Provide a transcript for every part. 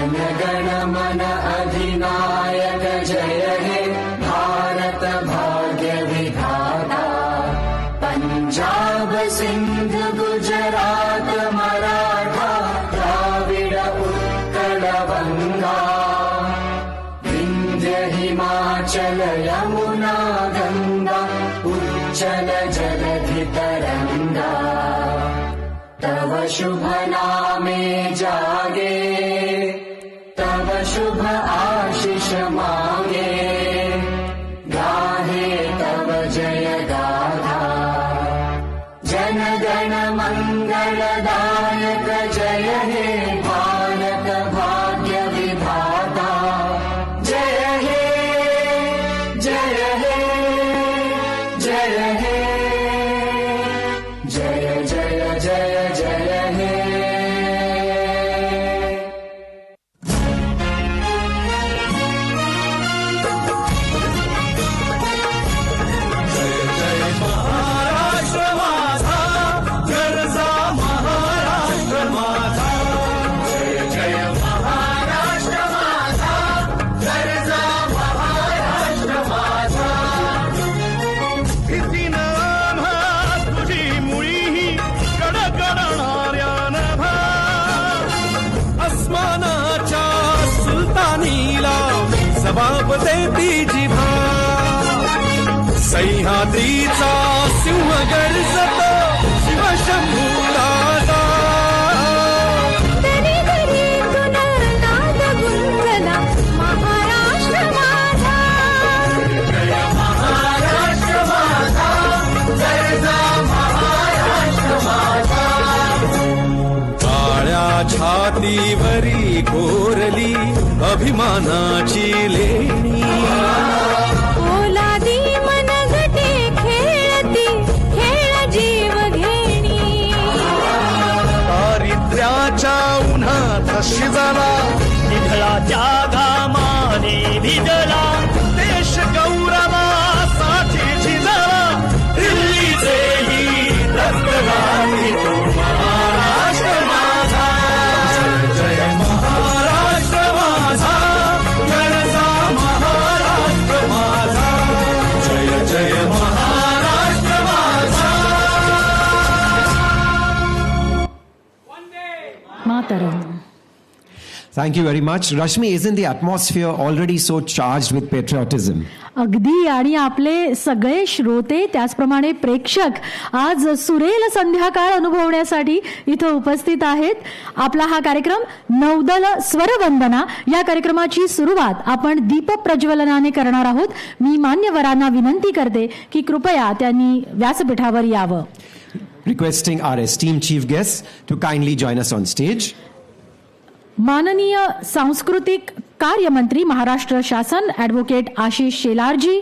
जनगण मन अधिनायक जय हे भारत भाग्य विधाता। पंजाब सिंध गुजरात मराठा द्राविड उत्कल गंगा, विंध्य हिमाचल यमुना गंगा उच्चल जलधि तरंगा। तव शुभ नामे जागे, तव शुभ आशीष मांगे, गाहे तव जय गाथा। जन गण मंगलदायक जय हे भारत भाग्य विधाता। जय हे जय हे जय हे जय जय जय जय हे। जबाब देती जिभा, सह्याद्रीचा सिंह गर्जतो शिवशंभूराजा। दरी दरीतून नाद गुंजला महाराष्ट्र माझा। जय महाराष्ट्र माझा, जय महाराष्ट्र माझा। काळ्या छातीवरी कोरली अभिमानाची लेणी, ओलादी मनगटे खेळती खेळ जीव घेणी। दारिद्र्याच्या उन्हात शिजला, निधळाच्या घामाने भिजला, देश गौरवासाठी झिजला, दिल्लीचेही रक्त गाली तो महाराष्ट्र माझा। जय महाराष्ट्र माझा, गरजा महाराष्ट्र माझा, जय जय महाराष्ट्र माझा। Mataram. Thank you very much. Rashmi, isn't the atmosphere already so charged with patriotism? अगदी. आणि आपले सगळे श्रोते त्याचप्रमाणे प्रेक्षक आज सुरेल संध्याकाळ अनुभवण्यासाठी इथं उपस्थित आहेत. आपला हा कार्यक्रम नौदल स्वरवंदना या कार्यक्रमाची सुरुवात आपण दीप प्रज्वलनाने करणार आहोत. मी मान्यवरांना विनंती करते की कृपया त्यांनी व्यासपीठावर यावं. Requesting our esteemed chief guests to kindly join us on stage. माननीय सांस्कृतिक कार्यमंत्री महाराष्ट्र शासन advocate Ashish Shelarji,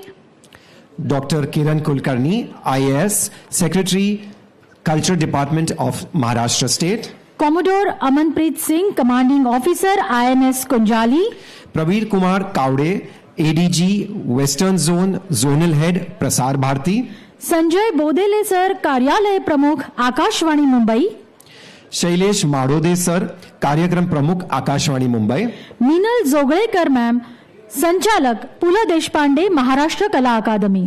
Dr. Kiran Kulkarni, IAS, Secretary, Culture Department of Maharashtra State. Commodore Amanpreet Singh, commanding officer INS Kunjali. Praveer Kumar Kaude, ADG, Western Zone, Zonal Head, Prasar Bharati. Sanjay Bodele sir, कार्यालय प्रमुख Akashvani Mumbai. Shailesh Madode sir, कार्यक्रम प्रमुख Akashvani Mumbai. Minal Joglekar ma'am, संचालक पु ल देशपांडे महाराष्ट्र कला अकादमी.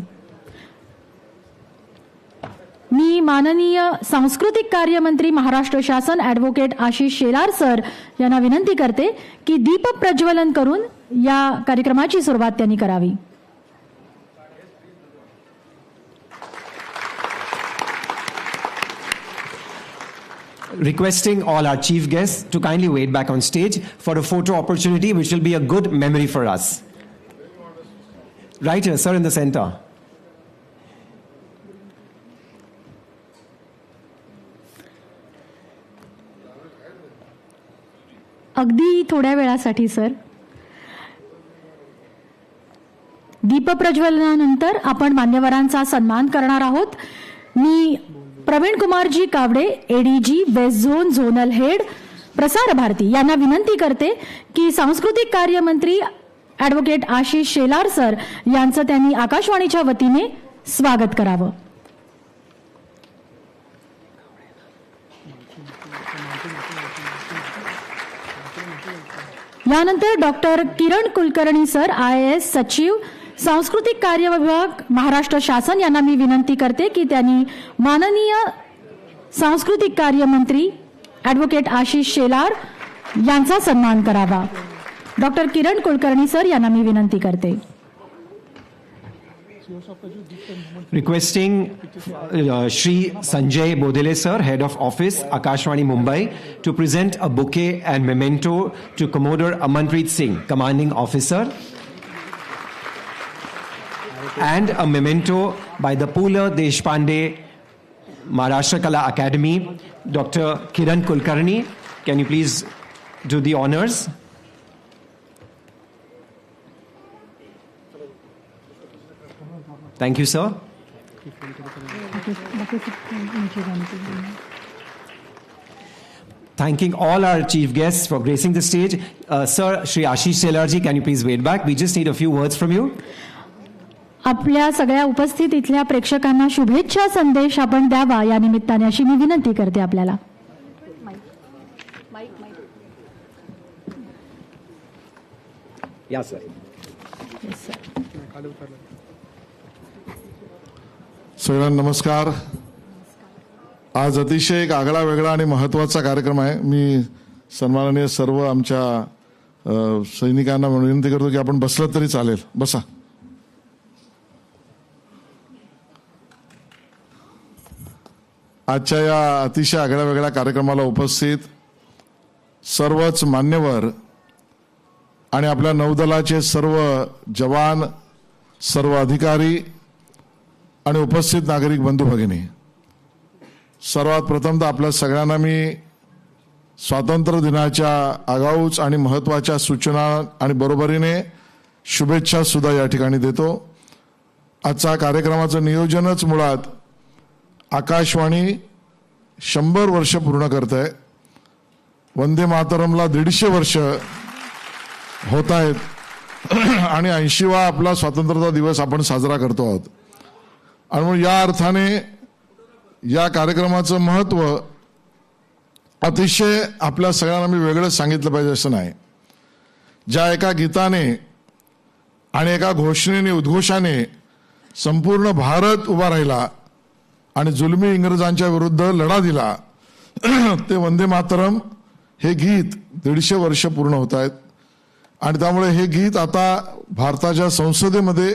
मी माननीय सांस्कृतिक कार्यमंत्री महाराष्ट्र शासन ॲडव्होकेट आशिष शेलार सर यांना विनंती करते की दीप प्रज्वलन करून या कार्यक्रमाची सुरुवात त्यांनी करावी. Requesting all our chief guests to kindly wait back on stage for a photo opportunity which will be a good memory for us. Right here, sir, in the center. अगदी थोड्या वेळासाठी सर. दीपप्रज्वलनानंतर आपण मान्यवरांचा सन्मान करणार आहोत. मी Pravin Kumarji Kawade, ADG west zone zonal head Prasar Bharati यांना विनंती करते की सांस्कृतिक कार्यमंत्री ॲडव्होकेट आशिष शेलार सर यांचं त्यांनी आकाशवाणीच्या वतीने स्वागत करावं. यानंतर doctor Kiran Kulkarni sir IAS सचिव सांस्कृतिक कार्य विभाग महाराष्ट्र शासन यांना मी विनंती करते की त्यांनी माननीय सांस्कृतिक कार्य मंत्री ॲडव्होकेट आशिष शेलार यांचा सन्मान करावा. डॉक्टर किरण कुलकर्णी सर यांना मी विनंती करते. Requesting Shri Sanjay Bodele sir, Head of Office, Akashvani Mumbai, to present a bouquet and memento to Commodore Amanpreet Singh, Commanding Officer, and a memento by the Pula Deshpande Maharashtra Kala Academy, Dr. Kiran Kulkarni. Can you please do the honors? Thank you, sir. Thanking all our chief guests for gracing the stage. Sir, Shri Ashish Shelarji, can you please wait back? We just need a few words from you. आपल्या सगळ्या उपस्थित इथल्या प्रेक्षकांना शुभेच्छा संदेश आपण द्यावा या निमित्ताने अशी मी विनंती करते आपल्याला. Yeah, sir. सगळ्यांना नमस्कार. आज अतिशय एक आगळा वेगळा आणि महत्त्वाचा कार्यक्रम आहे. मी सन्माननीय सर्व आमच्या सैनिकांना विनंती करतो की आपण बसलं तरी चालेल. बसा. आजच्या या अतिशय आगळ्या वेगळ्या कार्यक्रमाला उपस्थित सर्वच मान्यवर आणि आपल्या नौदलाचे सर्व जवान, सर्व अधिकारी आणि उपस्थित नागरिक बंधू भगिनी, सर्वात प्रथम तर आपल्या सगळ्यांना मी स्वातंत्र्य दिनाच्या आगाऊच आणि महत्त्वाच्या सूचना आणि बरोबरीने शुभेच्छा सुद्धा या ठिकाणी देतो. आजच्या कार्यक्रमाचं नियोजनच मुळात आकाशवाणी 100 वर्ष पूर्ण करत आहे. वंदे मातरमला 150 वर्ष होत आहेत आणि 80वा आपला स्वातंत्र्यता दिवस आपण साजरा करतो आहोत. आणि म्हणून या अर्थाने या कार्यक्रमाचं महत्त्व अतिशय आपल्या सगळ्यांना मी वेगळं सांगितलं पाहिजे असं नाही. ज्या एका गीताने आणि एका घोषणेने, उद्घोषाने संपूर्ण भारत उभा राहिला आणि जुलमी इंग्रजांच्या विरुद्ध लढा दिला, ते वंदे मातरम हे गीत 150 वर्ष पूर्ण होत आहेत. आणि त्यामुळे हे गीत आता भारताच्या संसदेमध्ये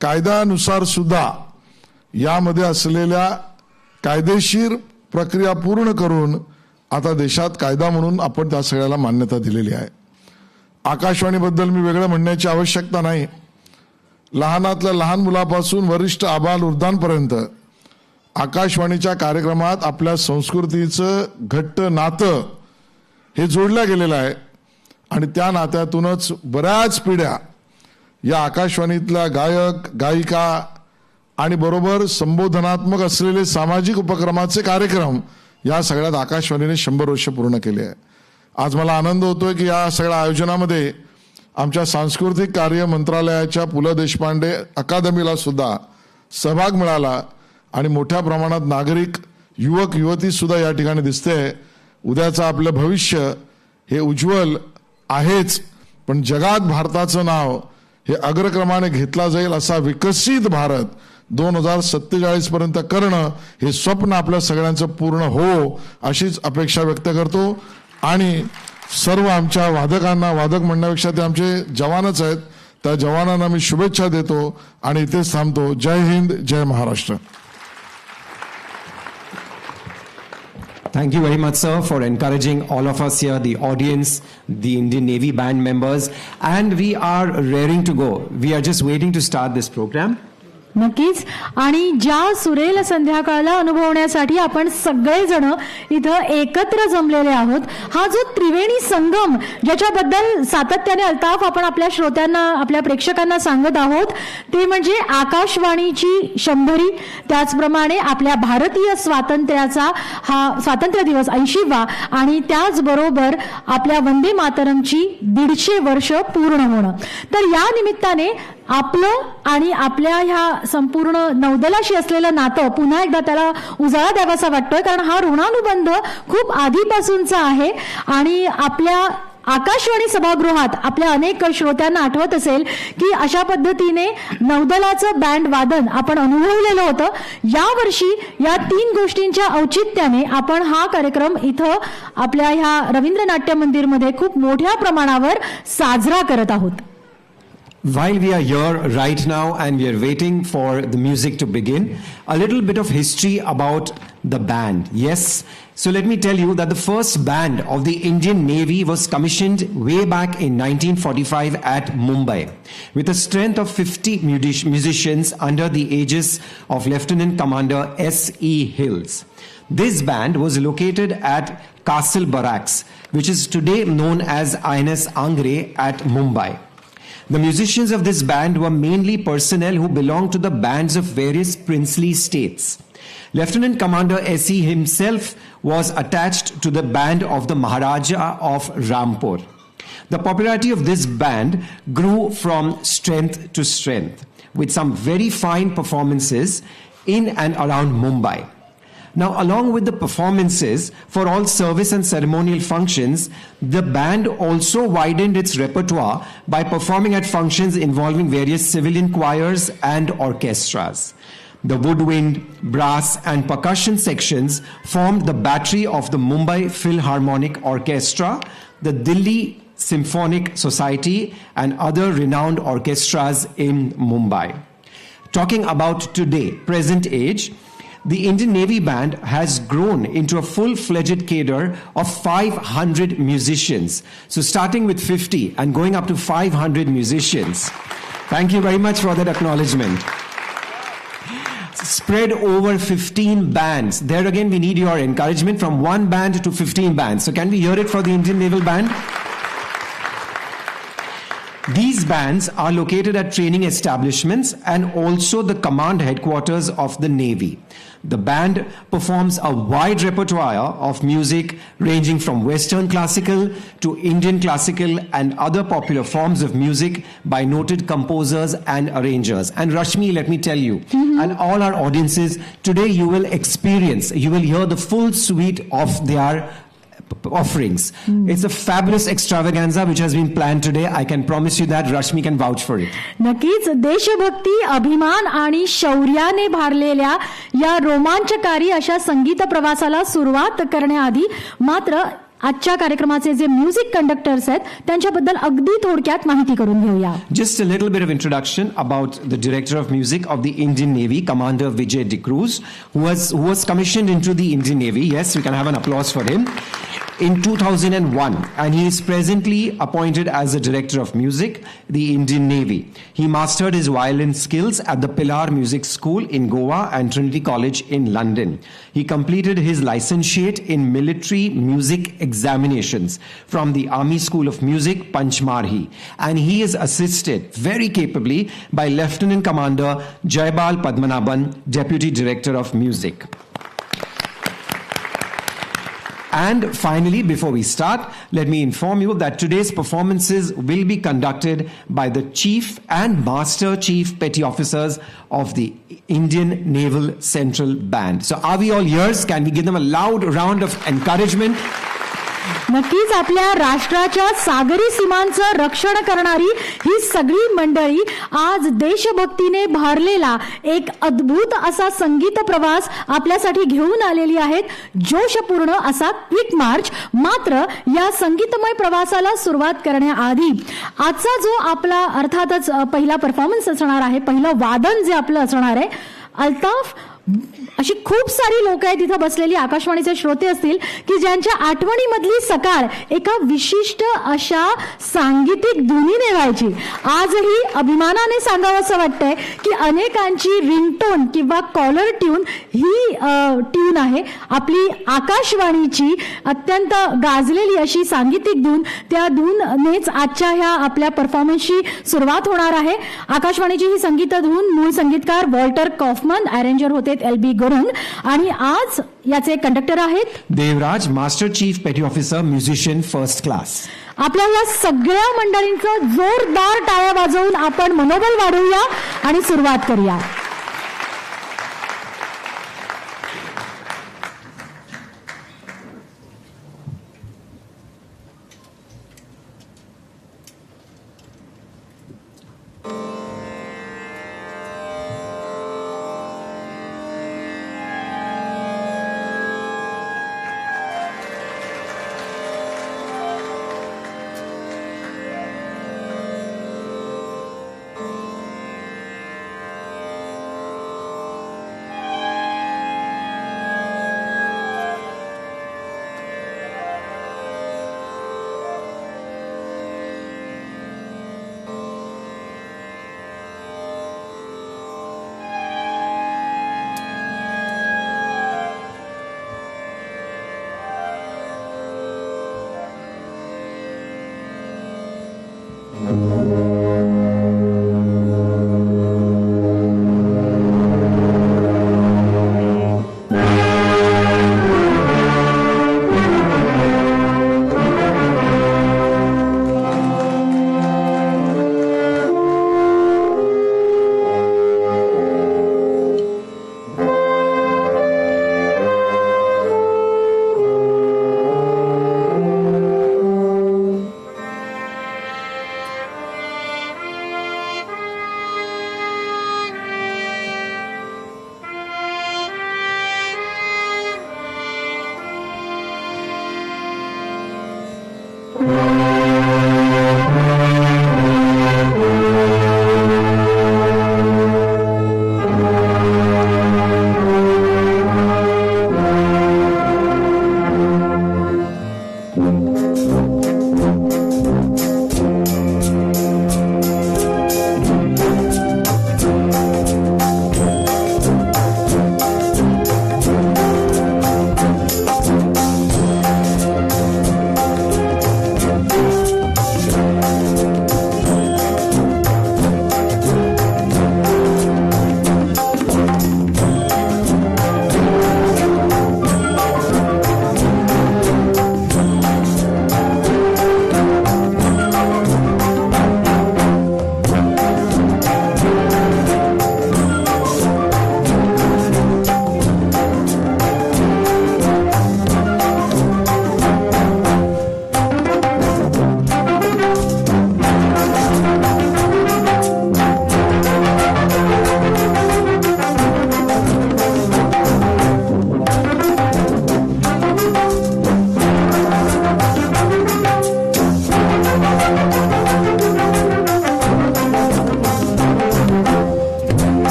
कायद्यानुसार सुद्धा यामध्ये असलेल्या कायदेशीर प्रक्रिया पूर्ण करून आता देशात कायदा म्हणून आपण त्या सगळ्याला मान्यता दिलेली आहे. आकाशवाणीबद्दल मी वेगळं म्हणण्याची आवश्यकता नाही. लहानातल्या लहान मुलापासून वरिष्ठ आबालवृद्धांपर्यंत आकाशवाणीच्या कार्यक्रमात आपल्या संस्कृतीचं घट्ट नातं हे जोडलं गेलेलं आहे. आणि त्या नात्यातूनच बऱ्याच पिढ्या या आकाशवाणीतल्या गायक, गायिका आणि बरोबर संबोधनात्मक असलेले सामाजिक उपक्रमाचे कार्यक्रम या सगळ्यात आकाशवाणीने 100 वर्ष पूर्ण केले आहे. आज मला आनंद होतोय की या सगळ्या आयोजनामध्ये आमच्या सांस्कृतिक कार्य मंत्रालयाच्या पु ल देशपांडे अकादमीला सुद्धा सहभाग मिळाला आणि मोठ्या प्रमाणात नागरिक, युवक, युवती सुद्धा या ठिकाणी दिसते. उद्याचं आपलं भविष्य हे उज्ज्वल आहेच, पण जगात भारताचं नाव हे अग्रक्रमाने घेतला जाईल असा विकसित भारत 2047 पर्यंत करणं हे स्वप्न आपल्या सगळ्यांचं पूर्ण हो अशीच अपेक्षा व्यक्त करतो. आणि सर्व आमच्या वादकांना, वादक म्हणण्यापेक्षा ते आमचे जवानच आहेत, त्या जवानांना मी शुभेच्छा देतो आणि इथेच थांबतो. जय हिंद, जय Maharashtra. Thank you very much, sir, for encouraging all of us here, the audience, the Indian Navy band members, and we are raring to go. We are just waiting to start this program. नक्कीच. आणि ज्या सुरेल संध्याकाळला अनुभवण्यासाठी आपण सगळेजण इथं एकत्र जमलेले आहोत, हा जो त्रिवेणी संगम ज्याच्याबद्दल सातत्याने अल्ताफ आपण आपल्या श्रोत्यांना, आपल्या प्रेक्षकांना सांगत आहोत, ते म्हणजे आकाशवाणीची 100री, त्याचप्रमाणे आपल्या भारतीय स्वातंत्र्याचा हा स्वातंत्र्य दिवस 80वा आणि त्याचबरोबर आपल्या वंदे मातरमची 150 वर्ष पूर्ण होणं. तर या निमित्ताने आपलं आणि आपल्या ह्या संपूर्ण नौदलाशी असलेलं नातं पुन्हा एकदा त्याला उजाळा द्यावासा वाटतोय, कारण हा ऋणानुबंध खूप आधीपासूनचा आहे आणि आपल्या आकाशवाणी सभागृहात आपल्या अनेक श्रोत्यांना आठवत असेल की अशा पद्धतीने नौदलाचं बँड वादन आपण अनुभवलेलं होतं. यावर्षी या 3 गोष्टींच्या औचित्याने आपण हा कार्यक्रम इथं आपल्या ह्या रवींद्र नाट्य मंदिरमध्ये खूप मोठ्या प्रमाणावर साजरा करत आहोत. While we are here right now and we are waiting for the music to begin, a little bit of history about the band. Yes, so let me tell you that the first band of the Indian Navy was commissioned way back in 1945 at Mumbai with a strength of 50 musicians under the aegis of Lieutenant Commander S.E. Hills. This band was located at Castle Barracks, which is today known as INS Angre at Mumbai. The musicians of this band were mainly personnel who belonged to the bands of various princely states. Lieutenant Commander S.E. himself was attached to the band of the Maharaja of Rampur. The popularity of this band grew from strength to strength, with some very fine performances in and around Mumbai. Now, along with the performances for all service and ceremonial functions, the band also widened its repertoire by performing at functions involving various civilian choirs and orchestras. The woodwind, brass and percussion sections formed the battery of the Mumbai Philharmonic Orchestra, the Delhi Symphonic Society and other renowned orchestras in Mumbai. Talking about today, present age, the Indian Navy Band has grown into a full-fledged cadre of 500 musicians. So starting with 50 and going up to 500 musicians. Thank you very much for that acknowledgement. Spread over 15 bands. There again we need your encouragement, from 1 band to 15 bands. So can we hear it for the Indian Naval Band? These bands are located at training establishments and also the command headquarters of the Navy. The band performs a wide repertoire of music ranging from Western classical to Indian classical and other popular forms of music by noted composers and arrangers. And Rashmi, let me tell you, and all our audiences, today you will hear the full suite of their offerings. It's a fabulous extravaganza which has been planned today. I can promise you that. Rashmi can vouch for it. नक्कीच देशभक्ती, अभिमान आणि शौर्याने भारलेल्या या रोमांचकारी अशा संगीत प्रवासाला सुरुवात करण्याआधी मात्र आजच्या कार्यक्रमाचे जे म्युझिक कंडक्टर्स आहेत त्यांच्याबद्दल अगदी थोडक्यात माहिती करून घेऊया. Just a little bit of introduction about the director of music of the Indian Navy, Commander Vijay De Cruz, who was commissioned into the Indian Navy. Yes, we can have an applause for him. In 2001, and he is presently appointed as the director of music, the Indian Navy. He mastered his violin skills at the Pilar Music School in Goa and Trinity College in London. He completed his licentiate in military music examinations from the Army School of Music, Panchmarhi, and he is assisted very capably by Lieutenant Commander Jaybal Padmanabhan, Deputy Director of Music. And finally, before we start, let me inform you that today's performances will be conducted by the Chief and Master Chief Petty Officers of the Indian Naval Central Band. So are we all ears? Can we give them a loud round of encouragement? नक्कीच आपल्या राष्ट्राच्या सागरी सीमांचं रक्षण करणारी ही सगळी मंडळी आज देशभक्तीने भारलेला एक अद्भुत असा संगीत प्रवास आपल्यासाठी घेऊन आलेली आहेत. जोशपूर्ण असा क्विक मार्च. मात्र या संगीतमय प्रवासाला सुरुवात करण्याआधी आजचा जो आपला अर्थातच पहिला परफॉर्मन्स असणार आहे, पहिलं वादन जे आपलं असणार आहे, अल्ताफ अशी खूप सारी लोक आहेत इथं बसलेली, आकाशवाणीचे श्रोते असतील की ज्यांच्या आठवणीमधली सकाळ एका विशिष्ट अशा सांगीतिक धुनीने व्हायची. आजही अभिमानाने सांगावंसं वाटतंय की अनेकांची रिंगटोन किंवा कॉलर ट्यून ही ट्यून आहे आपली आकाशवाणीची अत्यंत गाजलेली अशी सांगीतिक धून. त्या धूननेच आजच्या ह्या आपल्या परफॉर्मन्सची सुरुवात होणार आहे. आकाशवाणीची ही संगीत धून मूळ संगीतकार वॉल्टर कॉफमन, अरेंजर होते LB गुरुंग आणि आज याचे कंडक्टर आहेत देवराज, master chief petty officer, musician first class. आपल्या या सगळ्या मंडळींचं जोरदार टाळ्या वाजवून आपण मनोबल वाढवूया आणि सुरुवात करूया.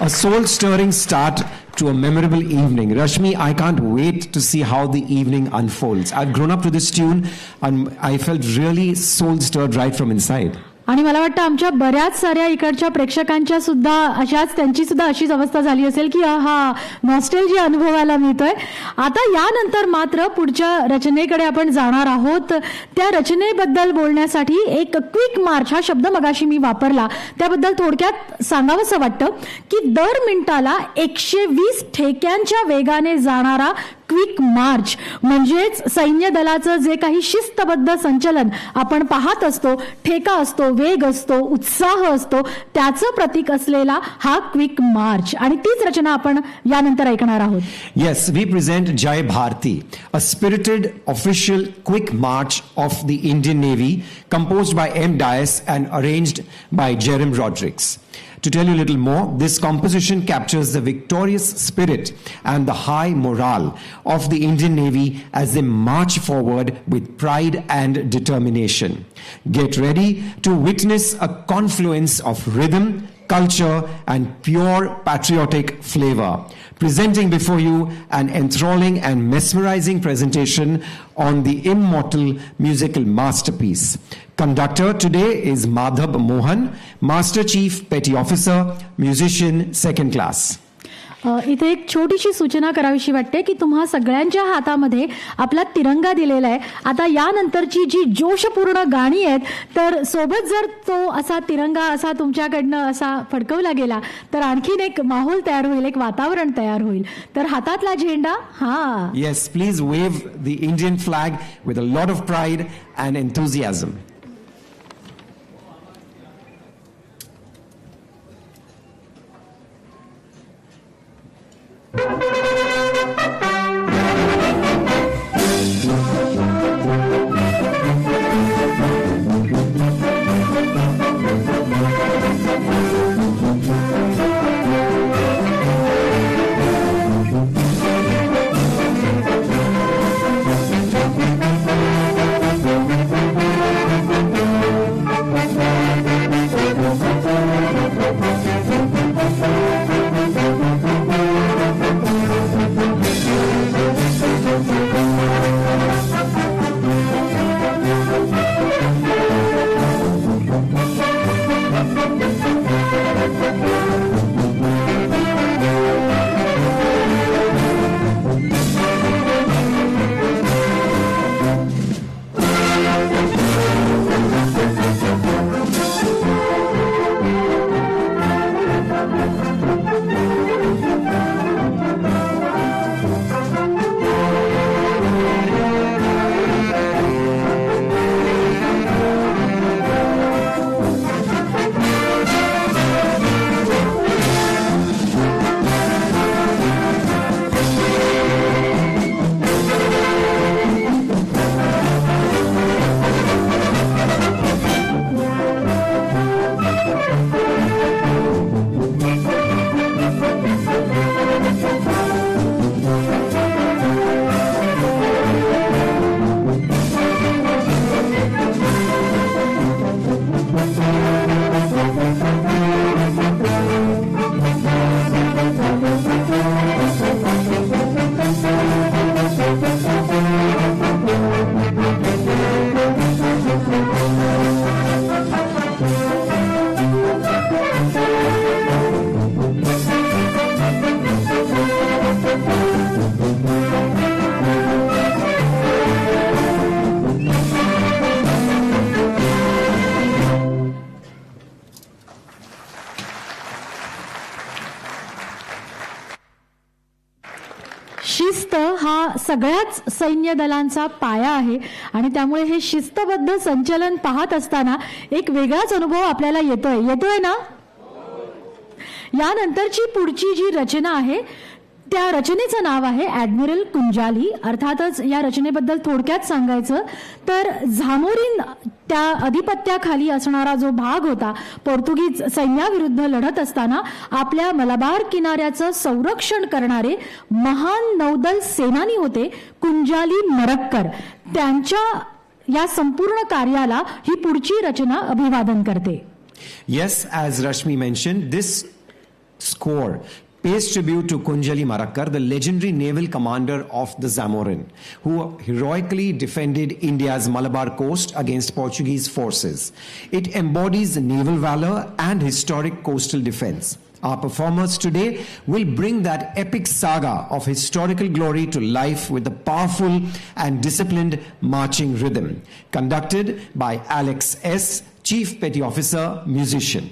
A soul-stirring start to a memorable evening. Rashmi, I can't wait to see how the evening unfolds. I've grown up to this tune and I felt really soul-stirred right from inside. आणि मला वाटतं आमच्या बऱ्याच साऱ्या इकडच्या प्रेक्षकांच्या सुद्धा त्यांची सुद्धा अशीच अवस्था झाली असेल की हा नॉस्टॅल्जिया अनुभवायला मिळतोय. आता यानंतर मात्र पुढच्या रचनेकडे आपण जाणार आहोत. त्या रचनेबद्दल बोलण्यासाठी एक क्विक मार्च हा शब्द मगाशी मी वापरला, त्याबद्दल थोडक्यात सांगावंसं वाटतं की दर मिनिटाला 120 ठेक्यांच्या वेगाने जाणारा क्विक मार्च म्हणजेच सैन्य दलाचं जे काही शिस्तबद्ध संचलन आपण पाहत असतो, ठेका असतो, वेग असतो, उत्साह असतो, त्याचं प्रतीक असलेला हा क्विक मार्च. आणि तीच रचना आपण यानंतर ऐकणार आहोत. Yes, we present Jai Bharti, a spirited official quick march of the Indian Navy composed by M. Dias and arranged by Jerem Rodericks. To tell you a little more, this composition captures the victorious spirit and the high morale of the Indian Navy as they march forward with pride and determination. Get ready to witness a confluence of rhythm, culture, and pure patriotic flavor, presenting before you an enthralling and mesmerizing presentation on the immortal musical masterpiece. Conductor today is Madhab Mohan, Master Chief Petty Officer, musician, second class. इथे एक छोटीशी सूचना करावीशी वाटते की तुम्हा सगळ्यांच्या हातामध्ये आपला तिरंगा दिलेला आहे. आता यानंतरची जी जोशपूर्ण गाणी आहेत तर सोबत जर तो असा तिरंगा असा तुमच्याकडनं असा फडकवला गेला तर आणखीन एक माहोल तयार होईल, एक वातावरण तयार होईल. तर हातातला झेंडा Yes, please wave the Indian flag with a lot of pride and enthusiasm. शिस्त हा सगळ्याच सैन्य दलांचा पाया आहे आणि त्यामुळे हे शिस्तबद्ध संचलन पाहत असताना एक वेगळाच अनुभव आपल्याला येतोय ना. यानंतरची पुढची जी रचना आहे त्या रचनेचं नाव आहे ॲडमिरल कुंजाली. अर्थातच या रचनेबद्दल थोडक्यात सांगायचं तर झामोरीन त्या अधिपत्याखाली असणारा जो भाग होता, पोर्तुगीज सैन्याविरुद्ध लढत असताना आपल्या मलबार किनाऱ्याचं संरक्षण करणारे महान नौदल सेनानी होते कुंजाली मरक्कर. त्यांच्या या संपूर्ण कार्याला ही पुढची रचना अभिवादन करते. Yes, as Rashmi mentioned, this score pays tribute to Kunjali Marakkar, the legendary naval commander of the Zamorin, who heroically defended India's Malabar coast against Portuguese forces. It embodies naval valor and historic coastal defense. Our performers today will bring that epic saga of historical glory to life with a powerful and disciplined marching rhythm, conducted by Alex S., Chief Petty Officer, musician.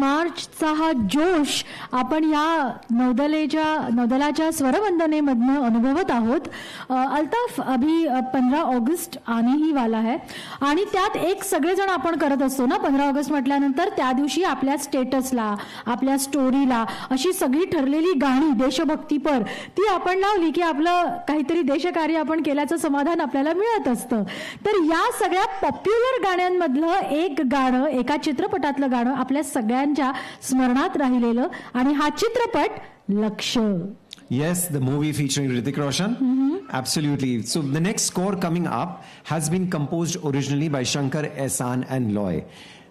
मार्चचा हा जोश आपण या नौदलाच्या स्वरवंदनेमधनं अनुभवत आहोत. अल्ताफ अभी 15 August आने ही वाला है आणि त्यात एक सगळेजण आपण करत असतो ना 15 ऑगस्ट म्हटल्यानंतर त्या दिवशी आपल्या स्टेटसला आपल्या स्टोरीला अशी सगळी ठरलेली गाणी देशभक्तीपर ती आपण लावली की आपलं काहीतरी देशकार्य आपण केल्याचं समाधान आपल्याला मिळत असतं. तर या सगळ्या पॉप्युलर गाण्यांमधलं एक गाणं एका चित्रपटातलं गाणं आपल्या सगळ्यांच्या स्मरणात राहिलेलं आणि हा चित्रपट लक्ष. Yes, the movie featuring Hrithik Roshan. Absolutely. So the next score coming up has been composed originally by Shankar Ehsaan and Loy.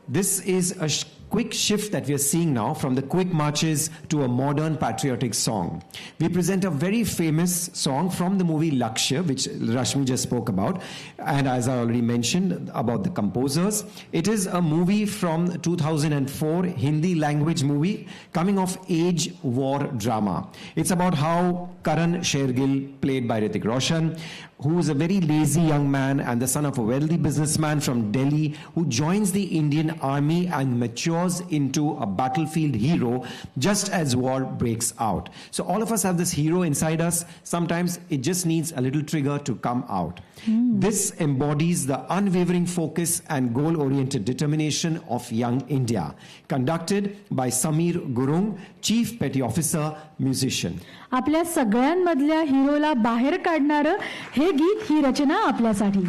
This is a quick shift that we are seeing now from the quick marches to a modern patriotic song. We present a very famous song from the movie Lakshya, which Rashmi just spoke about, and as I already mentioned about the composers. It is a movie from 2004, Hindi language movie, coming of age war drama. It's about how Karan Shergill, played by Hrithik Roshan, who is a very lazy young man and the son of a wealthy businessman from Delhi, who joins the Indian army and matures into a battlefield hero just as war breaks out. So all of us have this hero inside us. Sometimes it just needs a little trigger to come out. This embodies the unwavering focus and goal-oriented determination of young India, conducted by Samir Gurung, Chief Petty Officer, musician. आपल्या सगळ्यांमधल्या हिरोला बाहेर काढणारं हे गीत, ही रचना आपल्यासाठी.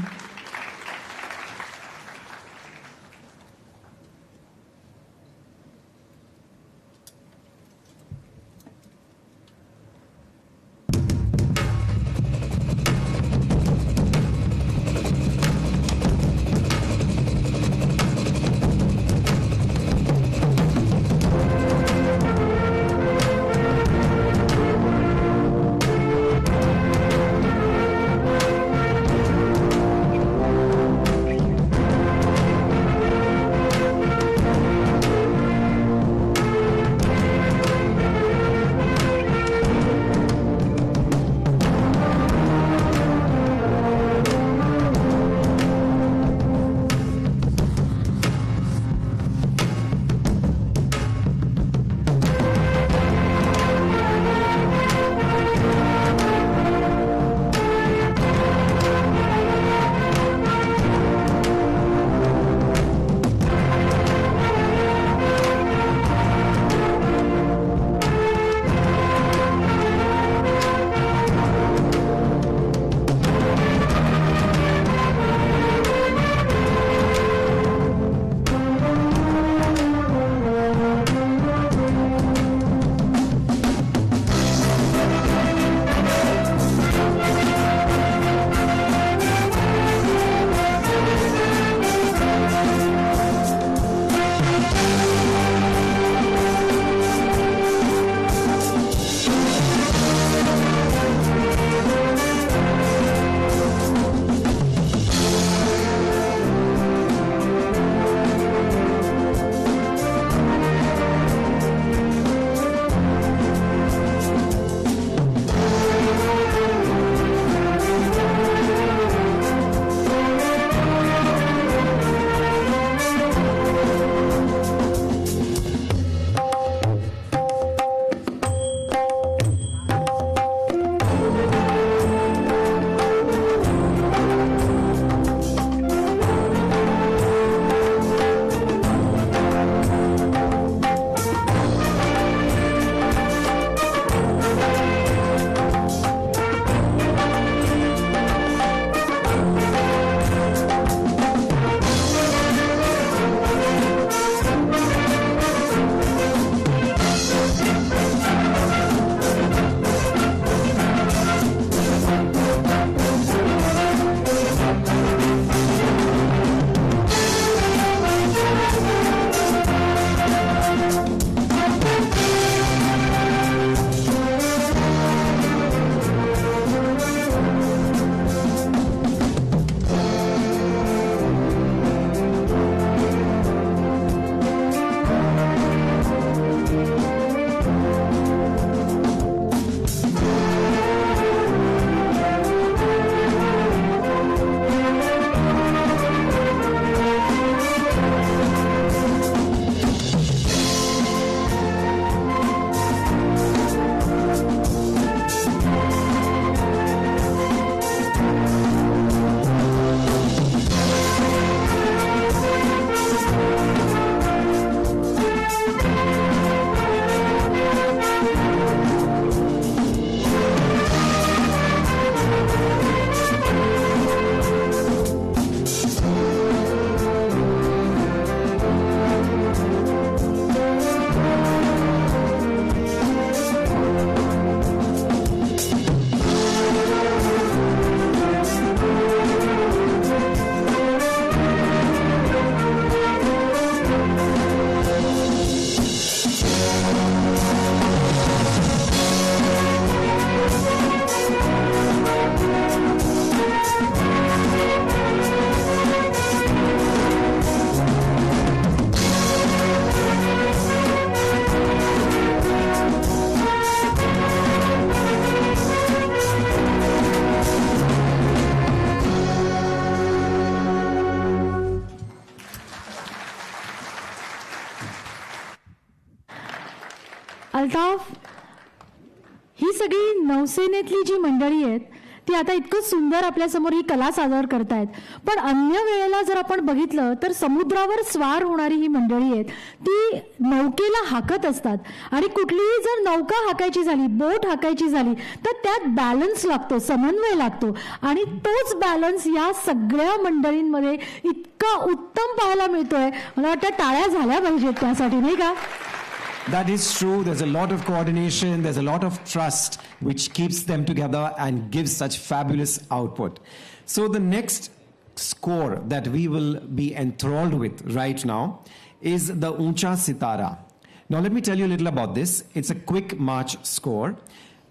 अल्ताफ, ही सगळी नौसेनेतली जी मंडळी आहेत ती आता इतकं सुंदर आपल्यासमोर ही कला सादर करतायत, पण अन्य वेळेला जर आपण बघितलं तर समुद्रावर स्वार होणारी ही मंडळी आहेत ती नौकेला हाकत असतात आणि कुठलीही जर नौका हाकायची झाली, बोट हाकायची झाली तर त्यात बॅलन्स लागतो, समन्वय लागतो आणि तोच बॅलन्स या सगळ्या मंडळींमध्ये इतका उत्तम पाहायला मिळतोय. मला वाटतं टाळ्या झाल्या पाहिजेत त्यासाठी, नाही का? That is true. There's a lot of coordination. There's a lot of trust which keeps them together and gives such fabulous output. So the next score that we will be enthralled with right now is the Uncha Sitara. Now let me tell you a little about this. It's a quick march score.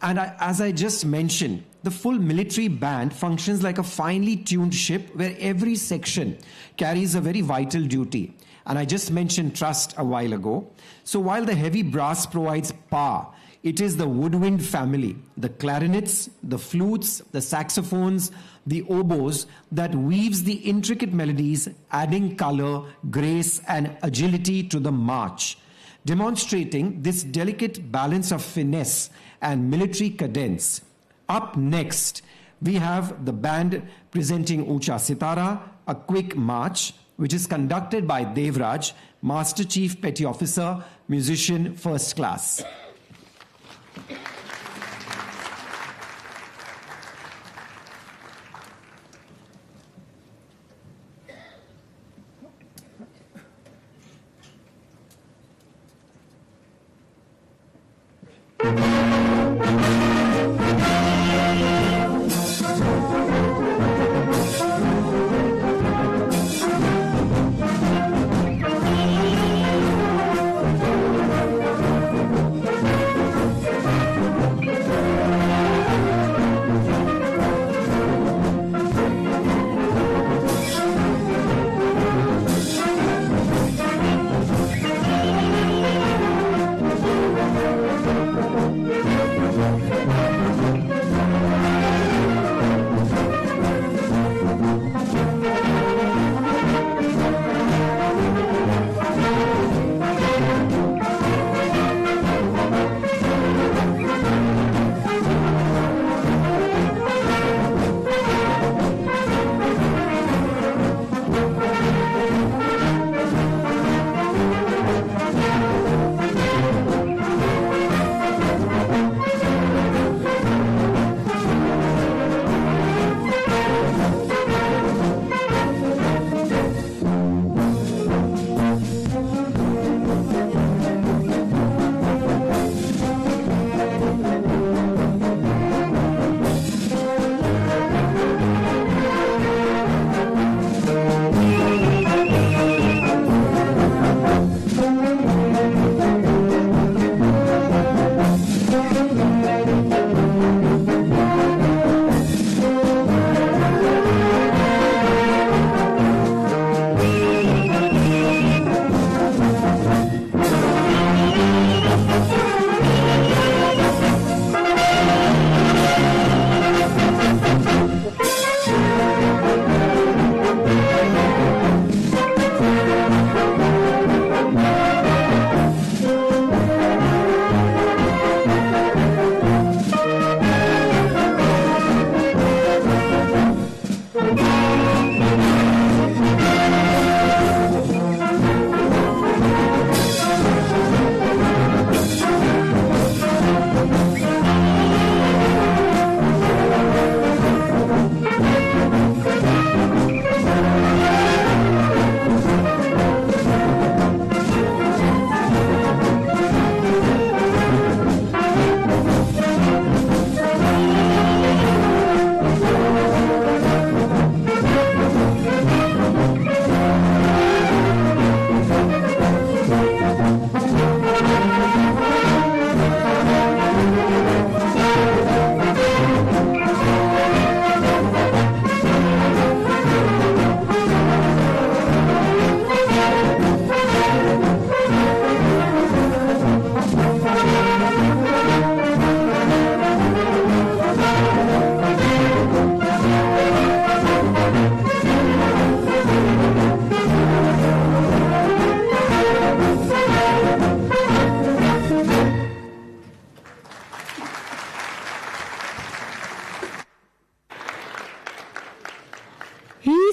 And as I just mentioned, the full military band functions like a finely tuned ship where every section carries a very vital duty. And I just mentioned trust a while ago. So while the heavy brass provides power, it is the woodwind family, the clarinets, the flutes, the saxophones, the oboes that weaves the intricate melodies, adding color, grace, and agility to the march. Demonstrating this delicate balance of finesse and military cadence. Up next, we have the band presenting Uncha Sitara, a quick march, which is conducted by Devraj, Master Chief Petty Officer, musician first class.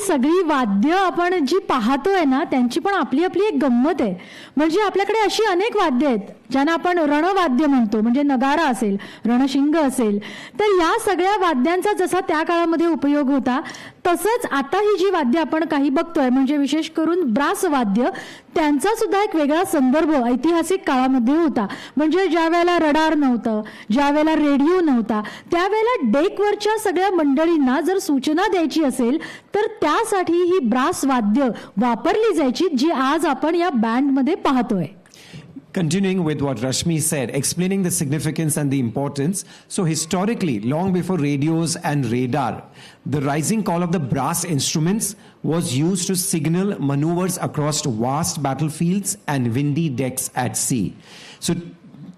सगळी वाद्य आपण जी पाहतोय ना त्यांची पण आपली आपली एक गंमत आहे. म्हणजे आपल्याकडे अशी अनेक वाद्य आहेत ज्यांना आपण रणवाद्य म्हणतो, म्हणजे नगारा असेल, रणशिंग असेल. तर या सगळ्या वाद्यांचा जसा त्या काळामध्ये उपयोग होता तसंच आता ही जी वाद्य आपण काही बघतोय म्हणजे विशेष करून ब्रास वाद्य, त्यांचा सुद्धा एक वेगळा संदर्भ ऐतिहासिक काळामध्ये होता. म्हणजे ज्या वेळेला रडार नव्हतं, ज्या वेळेला रेडिओ नव्हता, त्यावेळेला डेकवरच्या सगळ्या मंडळींना जर सूचना द्यायची असेल तर त्यासाठी ही ब्रास वाद्य वापरली जायची, जी आज आपण या बँडमध्ये पाहतोय. Continuing with what Rashmi said, explaining the significance and the importance. So historically, long before radios and radar, the rising call of the brass instruments was used to signal maneuvers across vast battlefields and windy decks at sea. So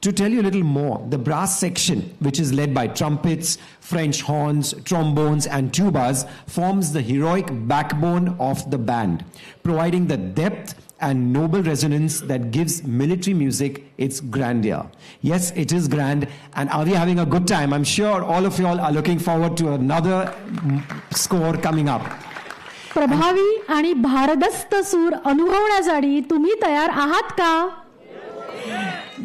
to tell you a little more, the brass section, which is led by trumpets, French horns, trombones, and tubas, forms the heroic backbone of the band, providing the depth and noble resonance that gives military music its grandeur. Yes, it is grand. And are we having a good time? I'm sure all of you all are looking forward to another score coming up. प्रभावी आणि भारदस्त सूर अनुभवण्यासाठी तुम्ही तयार आहात का?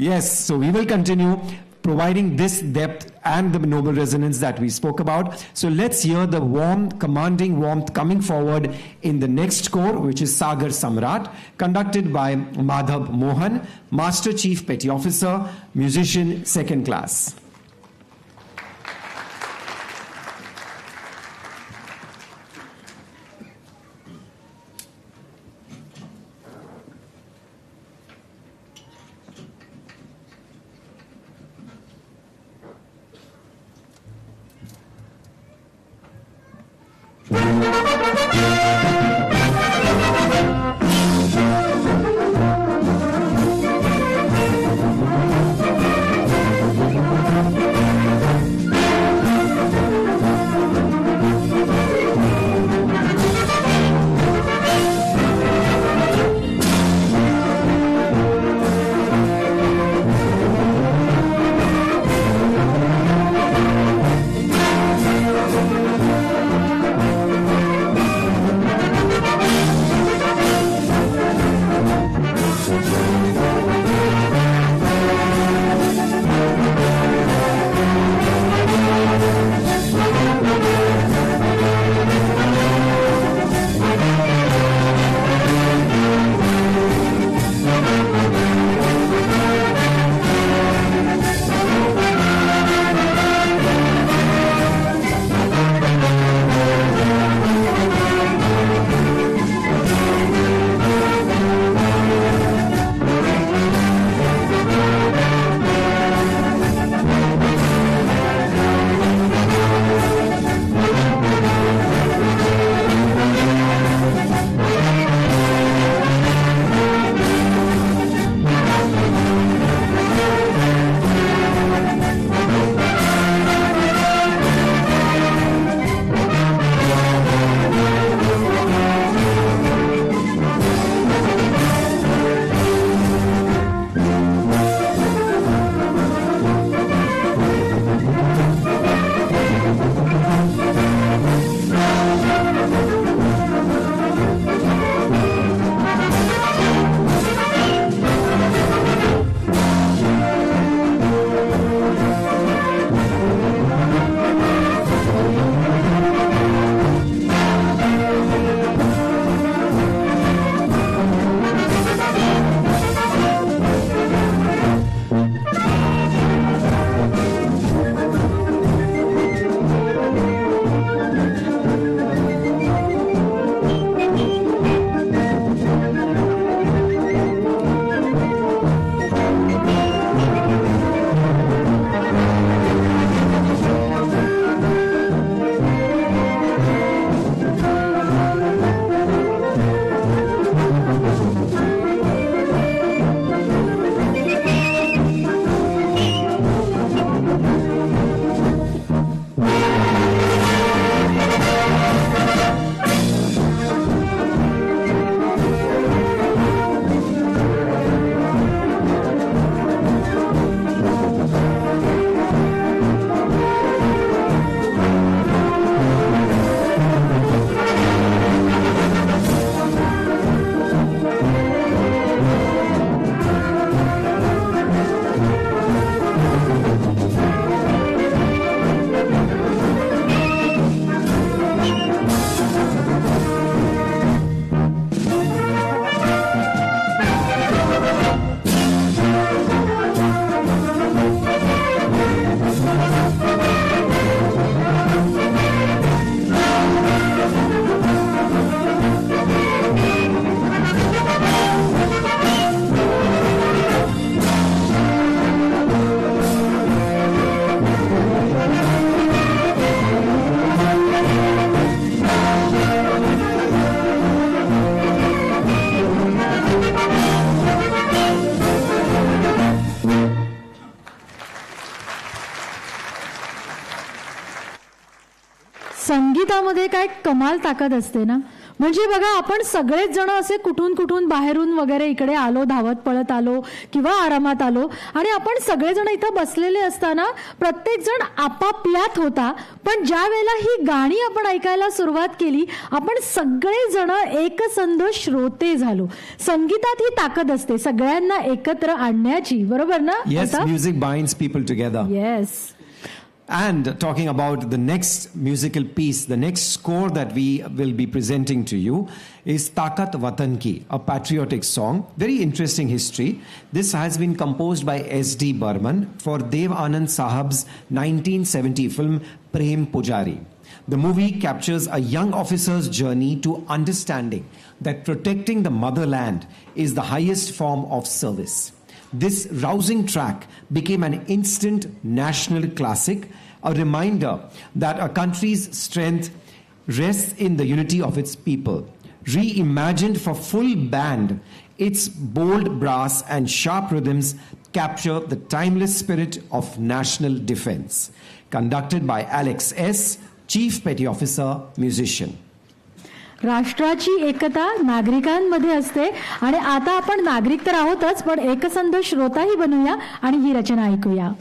Yes, so we will continue providing this depth and the noble resonance that we spoke about. So let's hear the warm, commanding warmth coming forward in the next score, which is Sagar Samrat, conducted by Madhav Mohan, Master Chief Petty Officer, musician, second class. संगीतामध्ये काय कमाल ताकद असते ना. म्हणजे बघा, आपण सगळेच जण असे कुठून कुठून बाहेरून वगैरे इकडे आलो, धावत पळत आलो किंवा आरामात आलो, आणि आपण सगळेजण इथं बसलेले असताना प्रत्येक जण आपापल्यात होता. पण ज्या वेळेला ही गाणी आपण ऐकायला सुरुवात केली, आपण सगळेजण एकसंध श्रोते झालो. संगीतात ही ताकद असते सगळ्यांना एकत्र आणण्याची, बरोबर ना? Yes, music binds people together. Yes. And talking about the next musical piece, the next score that we will be presenting to you is Taakat Watan Ki, a patriotic song. Very interesting history. This has been composed by S.D. Burman for Dev Anand Sahab's 1970 film Prem Pujari. The movie captures a young officer's journey to understanding that protecting the motherland is the highest form of service. This rousing track became an instant national classic, a reminder that a country's strength rests in the unity of its people. Reimagined for full band, its bold brass and sharp rhythms capture the timeless spirit of national defense. Conducted by Alex S., Chief Petty Officer, musician. राष्ट्राची एकता नागरिकांमध्ये असते, आणि आता आपण नागरिक तर आहोतच, पण एकसंध श्रोताही बनूया आणि ही रचना ऐकूया.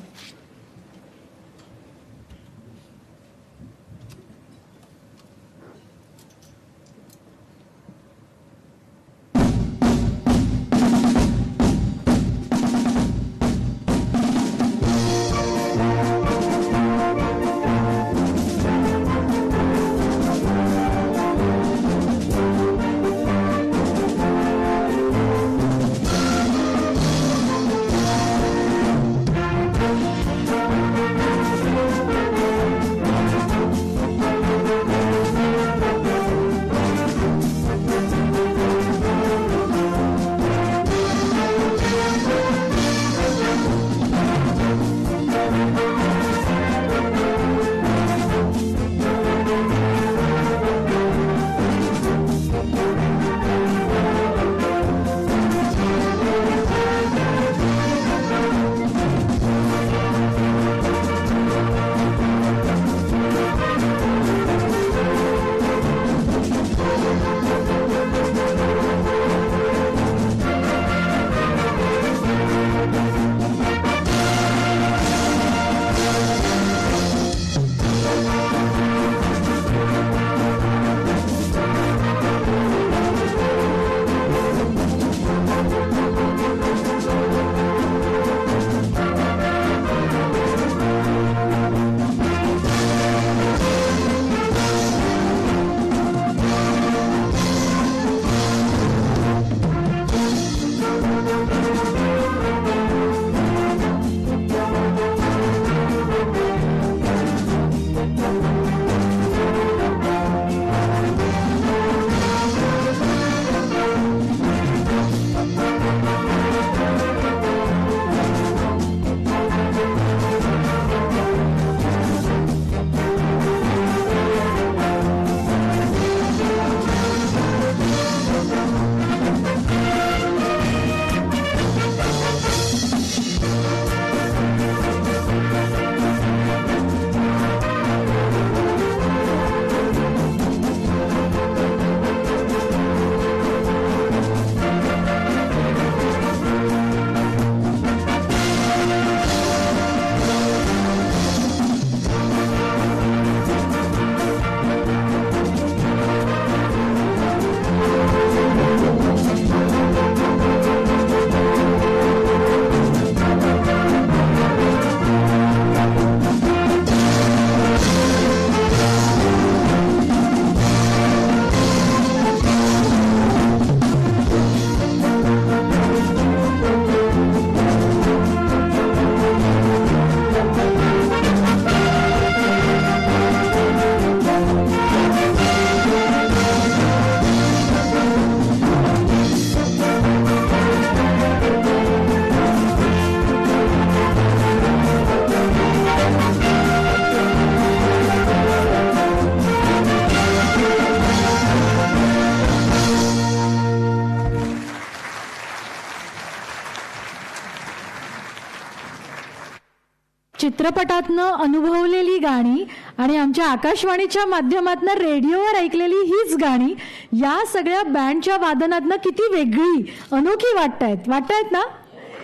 चित्रपटातनं अनुभवलेली गाणी आणि आमच्या आकाशवाणीच्या माध्यमातून रेडिओवर ऐकलेली हीच गाणी या सगळ्या बँडच्या वादनातनं किती वेगळी अनोखी वाटतायत ना.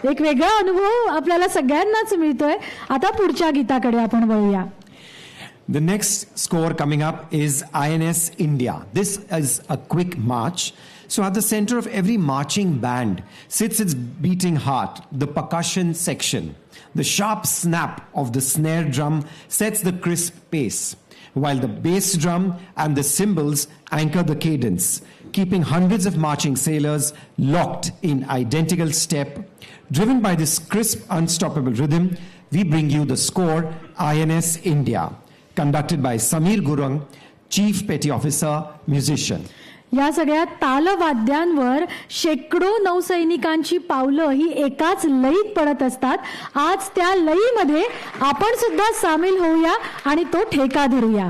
एक वेगळा अनुभव आपल्याला सगळ्यांनाच मिळतोय. आता पुढच्या गीताकडे आपण वळूया. The next score coming up is INS India. This is a quick march. So at the center of every marching band sits its beating heart, the percussion section. The sharp snap of the snare drum sets the crisp pace, while the bass drum and the cymbals anchor the cadence, keeping hundreds of marching sailors locked in identical step. Driven by this crisp, unstoppable rhythm, we bring you the score, INS India, conducted by Samir Gurung, Chief Petty Officer, musician. या सगळ्या तालवाद्यांवर शेकडो नौसैनिकांची पावलं ही एकाच लयीत पडत असतात. आज त्या लयीमध्ये आपण सुद्धा सामील होऊया आणि तो ठेका धरूया.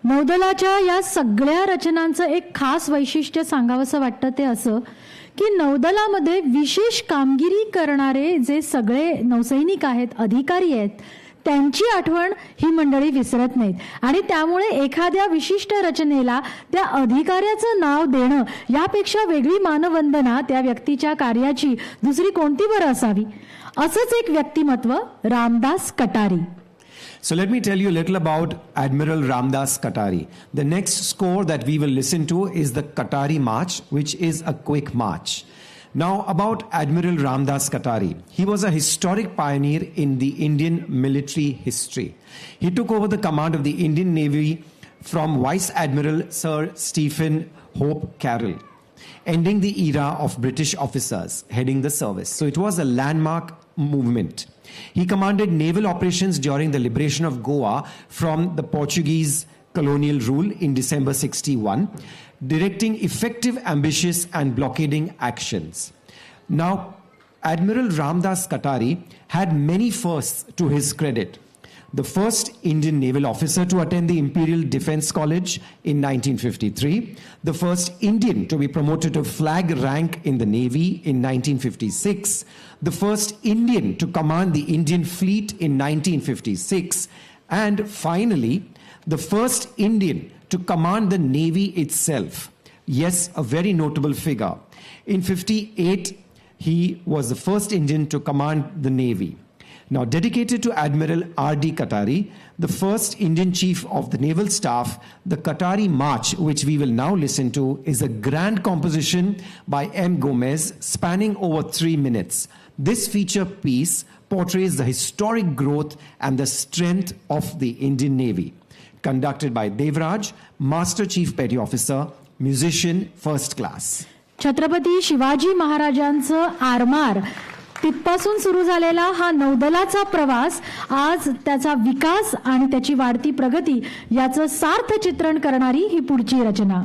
नौदलाच्या या सगळ्या रचनांचं एक खास वैशिष्ट्य सांगावंसं वाटतं ते असं की नौदलामध्ये विशेष कामगिरी करणारे जे सगळे नौसैनिक आहेत, अधिकारी आहेत, त्यांची आठवण ही मंडळी विसरत नाहीत आणि त्यामुळे एखाद्या विशिष्ट रचनेला त्या अधिकाऱ्याचं नाव देणं यापेक्षा वेगळी मानवंदना त्या व्यक्तीच्या कार्याची दुसरी कोणती बरं असावी. असंच एक व्यक्तिमत्व रामदास कटारी. So let me tell you a little about Admiral Ramdas Katari. The next score that we will listen to is the Katari March, which is a quick march. Now about Admiral Ramdas Katari. He was a historic pioneer in the Indian military history. He took over the command of the Indian Navy from Vice Admiral Sir Stephen Hope Carroll, ending the era of British officers heading the service. So it was a landmark movement. He commanded naval operations during the liberation of Goa from the Portuguese colonial rule in December 61, directing effective, ambitious and blockading actions. Now, Admiral Ramdas Katari had many firsts to his credit. The first Indian naval officer to attend the Imperial Defence College in 1953, the first Indian to be promoted to flag rank in the Navy in 1956, the first Indian to command the Indian fleet in 1956, and finally, the first Indian to command the Navy itself. Yes, a very notable figure. In 58, he was the first Indian to command the Navy. Now, dedicated to Admiral R.D. Katari, the first Indian Chief of the Naval Staff, the Katari March, which we will now listen to, is a grand composition by M. Gomez spanning over 3 minutes. This feature piece portrays the historic growth and the strength of the Indian Navy. Conducted by Devraj, Master Chief Petty Officer, musician first class. Chhatrapati Shivaji महाराजांचं आरमार तिथपासून सुरू झालेला हा नौदलाचा प्रवास आज त्याचा विकास आणि त्याची वाढती प्रगती याचं सार्थ चित्रण करणारी ही पुढची रचना.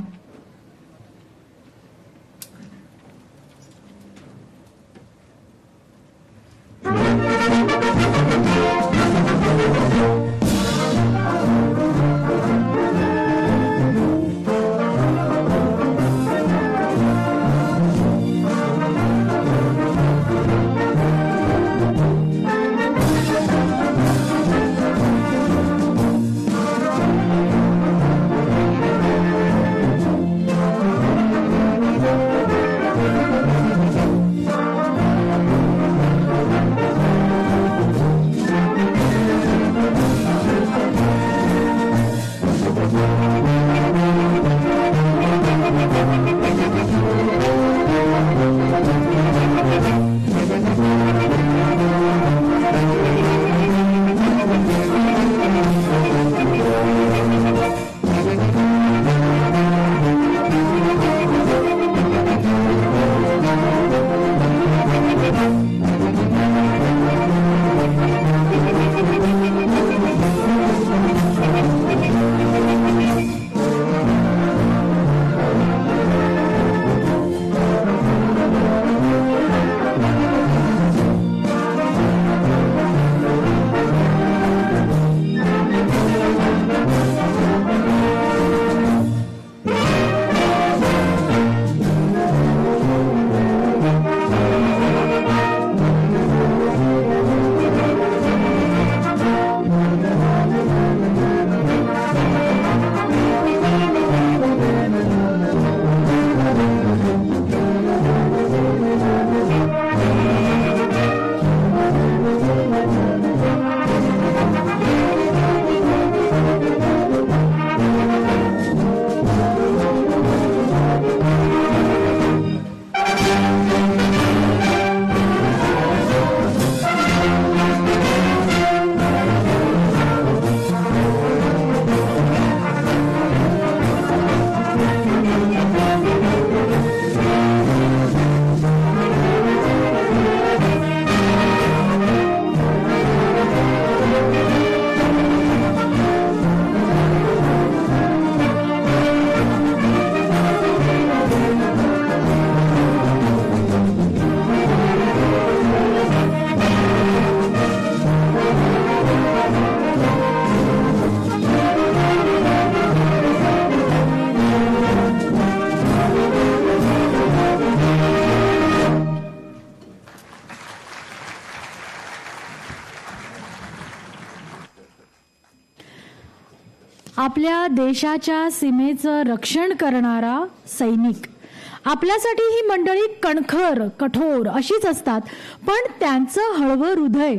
आपल्या देशाच्या सीमेचं रक्षण करणारा सैनिक. आपल्यासाठी ही मंडळी कणखर कठोर अशीच असतात, पण त्यांचं हळवं हृदय.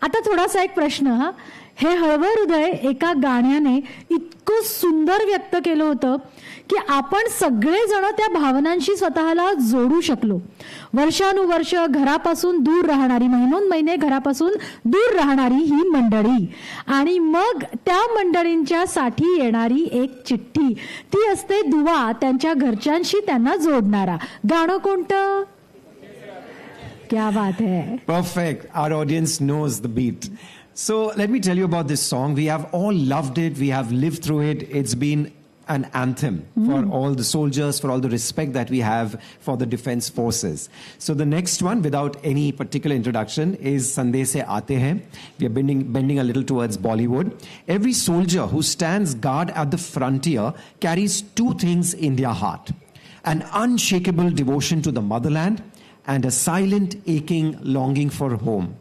आता थोडासा एक प्रश्न, हे हळवं हृदय एका गाण्याने इतकं सुंदर व्यक्त केलं होतं की आपण सगळेजण त्या भावनांशी स्वतःला जोडू शकलो. वर्षानुवर्ष घरापासून दूर राहणारी, महिने घरापासून दूर राहणारी ही मंडळी, आणि मग त्या मंडळींच्या साठी येणारी एक चिठ्ठी, ती असते दुवा त्यांच्या घरच्यांशी त्यांना जोडणारा. गाणं कोणतं? क्या बात है. Perfect. Our audience knows the beat. So let me tell you about this song. We have all loved it. We have lived through it. It's been an anthem for all the soldiers, for all the respect that we have for the defense forces. So the next one, without any particular introduction, is Sande Se Aate Hain. We are bending a little towards Bollywood. Every soldier who stands guard at the frontier carries two things in their heart: an unshakable devotion to the motherland and a silent, aching longing for home.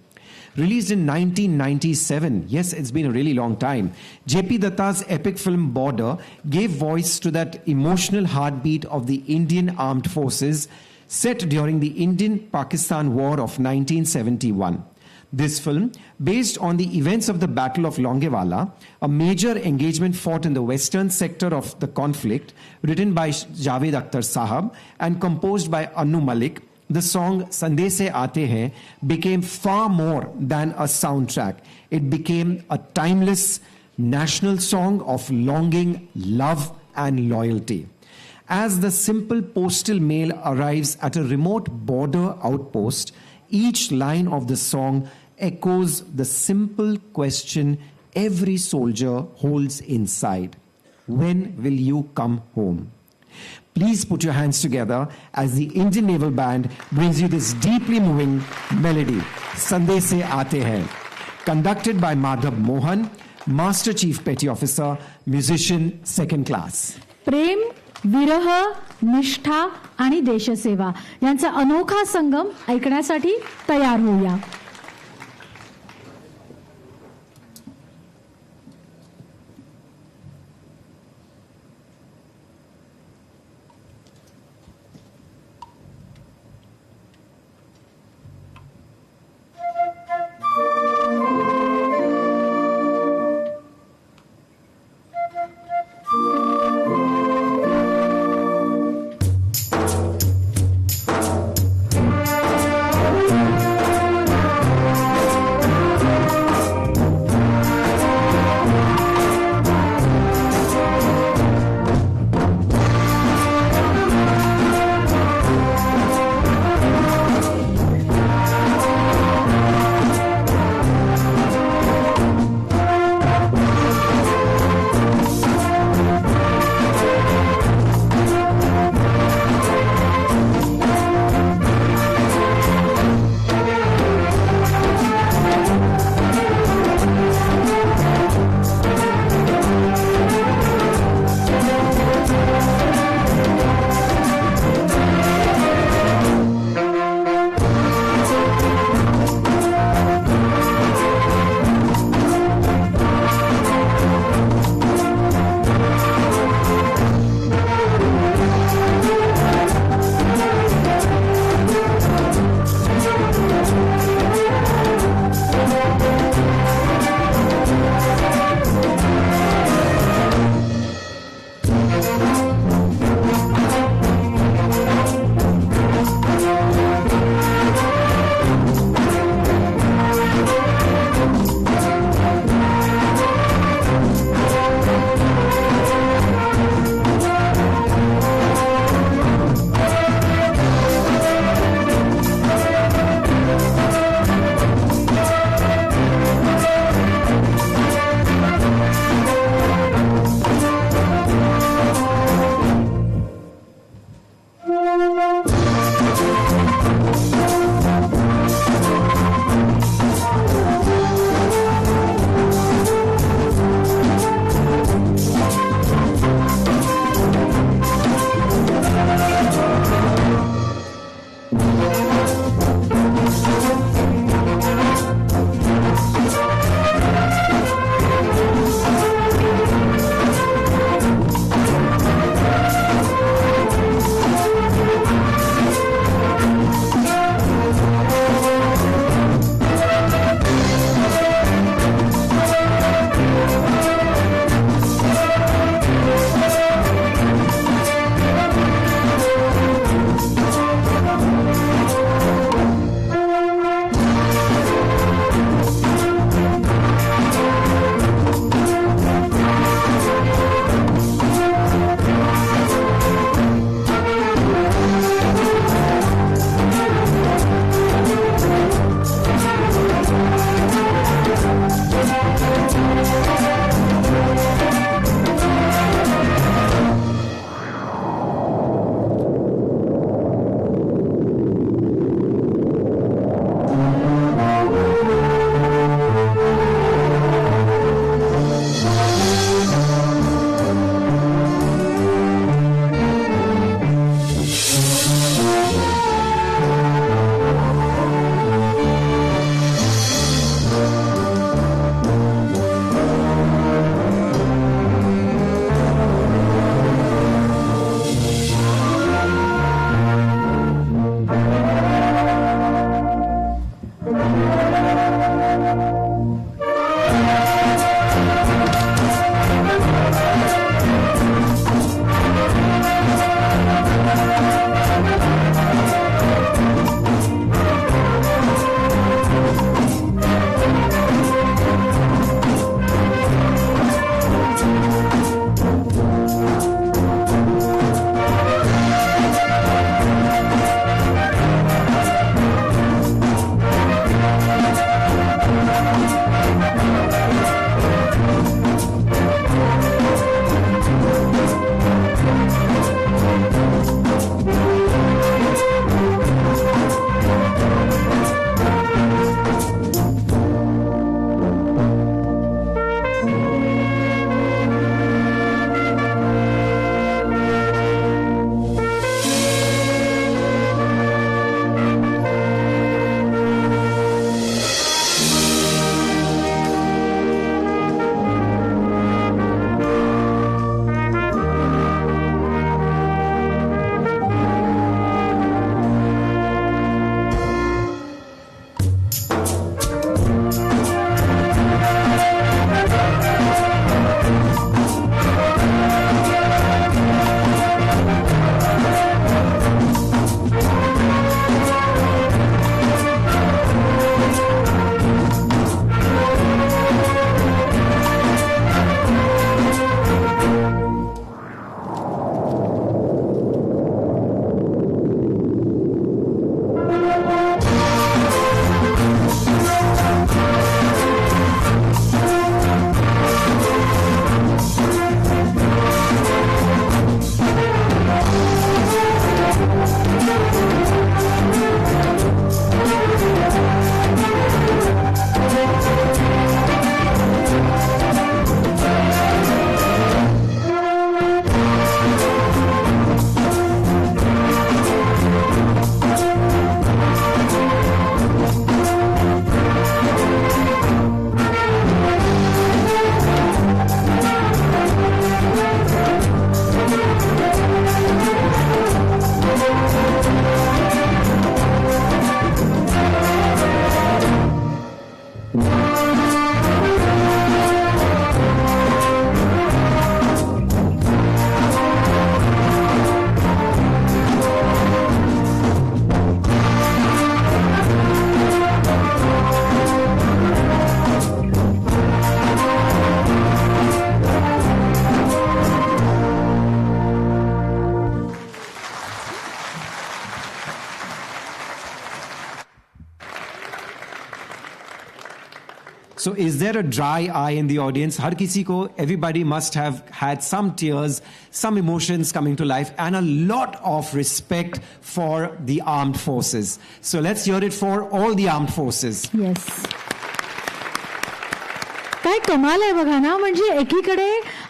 Released in 1997, yes, it's been a really long time, J.P. Datta's epic film Border gave voice to that emotional heartbeat of the Indian Armed Forces set during the Indian-Pakistan War of 1971. This film, based on the events of the Battle of Longewala, a major engagement fought in the western sector of the conflict, written by Javed Akhtar Sahab and composed by Anu Malik, the song Sande Se Aate Hain became far more than a soundtrack. It became a timeless national song of longing, love, and loyalty. As the simple postal mail arrives at a remote border outpost, each line of the song echoes the simple question every soldier holds inside: when will you come home? Please put your hands together as the Indian Naval Band brings you this deeply moving melody, Sande Se Aate Hain, conducted by Madhav Mohan, Master Chief Petty Officer, musician, second class. प्रेम, विरह, निष्ठा आणि देशसेवा यांचा अनोखा संगम ऐकण्यासाठी तयार होऊया. So is there a dry eye in the audience? Har kisi ko, everybody must have had some tears, some emotions coming to life, and a lot of respect for the armed forces. So let's hear it for all the armed forces. Yes. काय कमाल आहे बघा ना, म्हणजे एकीकडे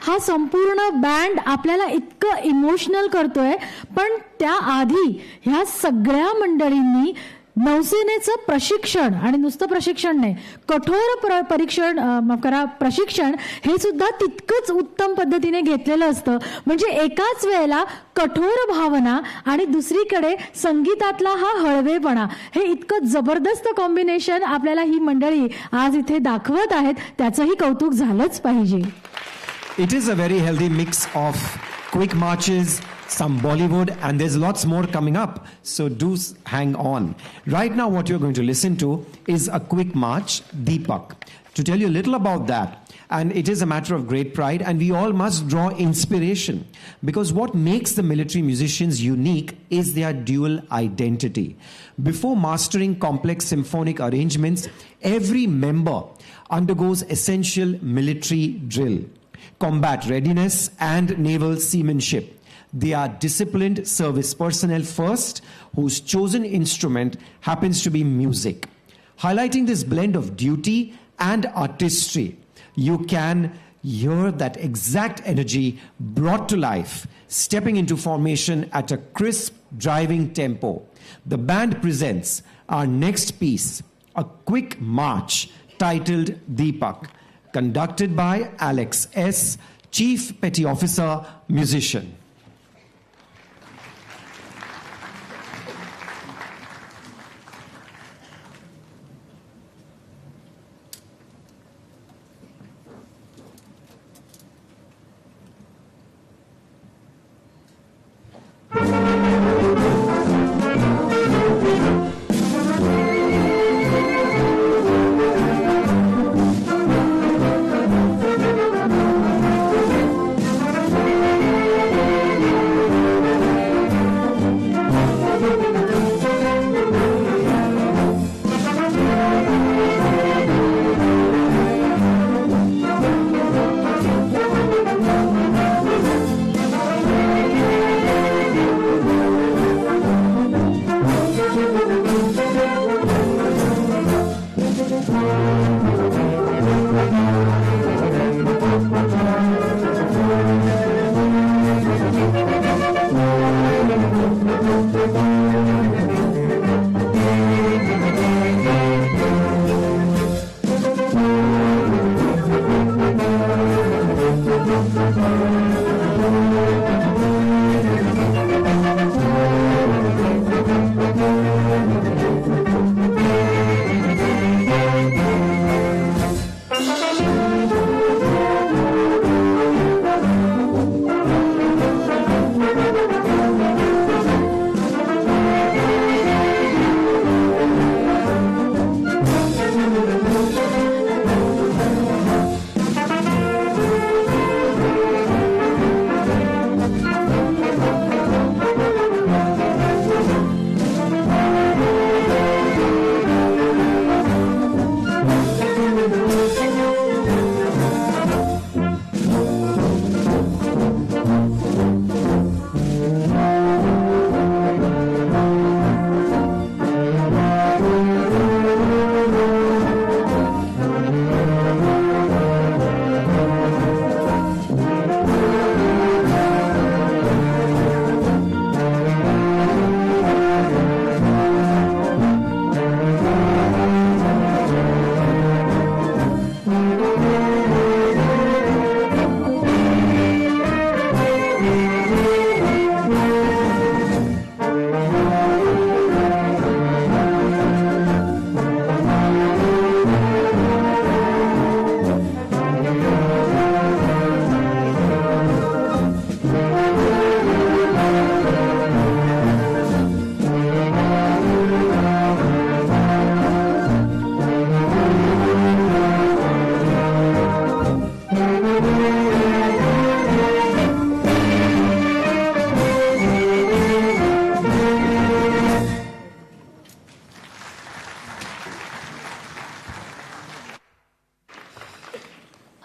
हा संपूर्ण band आपल्याला इतकं इमोशनल करतोय, पण त्याआधी ह्या सगळ्या मंडळींनी नौसेनेचं प्रशिक्षण, आणि नुसतं प्रशिक्षण नाही, कठोर प्रशिक्षण हे सुद्धा तितकंच उत्तम पद्धतीने घेतलेलं असतं. म्हणजे एकाच वेळेला कठोर भावना आणि दुसरीकडे संगीतातला हा हळवेपणा, हे इतकं जबरदस्त कॉम्बिनेशन आपल्याला ही मंडळी आज इथे दाखवत आहेत, त्याचंही कौतुक झालंच पाहिजे. It is a very healthy mix of quick marches, some Bollywood, and there's lots more coming up. So do hang on. Right now, what you're going to listen to is a quick march, Deepak. To tell you a little about that, and it is a matter of great pride, and we all must draw inspiration, because what makes the military musicians unique is their dual identity. Before mastering complex symphonic arrangements, every member undergoes essential military drill, combat readiness, and naval seamanship. They are disciplined service personnel first, whose chosen instrument happens to be music. Highlighting this blend of duty and artistry, you can hear that exact energy brought to life, stepping into formation at a crisp driving tempo. The band presents our next piece, a quick march titled Deepak, conducted by Alex S., Chief Petty Officer, musician.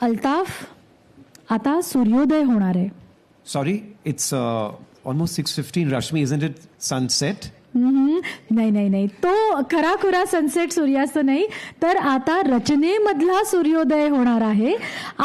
Altaf, आता सूर्योदय होणार आहे. Sorry, it's almost 6:15. Rashmi, isn't it sunset? नाही नाही नाही, तो खराखुरा sunset सूर्यास्त नाही, तर आता रचनेमधला सूर्योदय होणार आहे.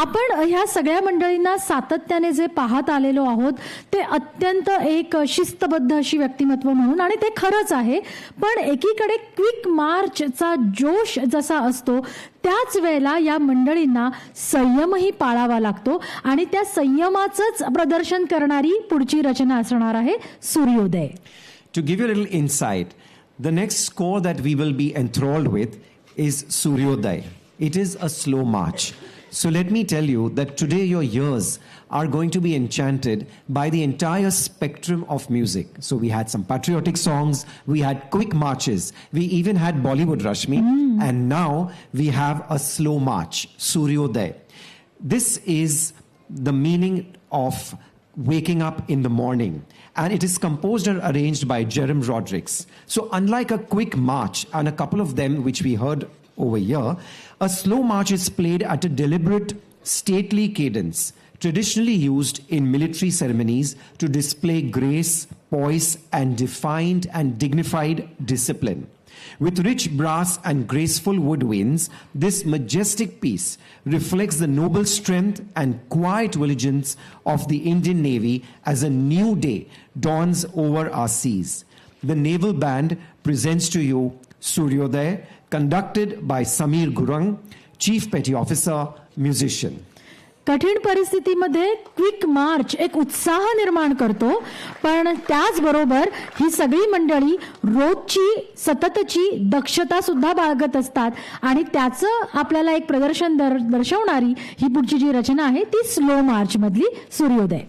आपण ह्या सगळ्या मंडळींना सातत्याने जे पाहत आलेलो आहोत ते अत्यंत एक शिस्तबद्ध अशी व्यक्तिमत्व म्हणून, आणि ते खरंच आहे. पण एकीकडे क्विक मार्चचा जोश जसा असतो त्याच वेळेला या मंडळींना संयमही पाळावा लागतो, आणि त्या संयमाचंच प्रदर्शन करणारी पुढची रचना असणार आहे सूर्योदय. To give you a little insight, the next score that we will be enthralled with is Suryoday. It is a slow march. So let me tell you that today your ears are going to be enchanted by the entire spectrum of music. So we had some patriotic songs, we had quick marches, we even had Bollywood, Rashmi, and now we have a slow march, Suryoday. This is the meaning of waking up in the morning, and it is composed and arranged by Jerome Rodericks. So unlike a quick march and a couple of them which we heard over here, a slow march is played at a deliberate, stately cadence, traditionally used in military ceremonies to display grace, poise, and defined and dignified discipline. With rich brass and graceful woodwinds, this majestic piece reflects the noble strength and quiet vigilance of the Indian Navy as a new day dawns over our seas. The Naval Band presents to you Suryoday, conducted by Samir Gurung, Chief Petty Officer, musician. कठीण परिस्थितीमध्ये quick March एक उत्साह निर्माण करतो, पण त्याचबरोबर ही सगळी मंडळी रोजची सततची दक्षता सुद्धा बाळगत असतात, आणि त्याचं आपल्याला एक प्रदर्शन दर्शवणारी ही पुढची जी रचना आहे ती स्लो मार्च मधली सूर्योदय.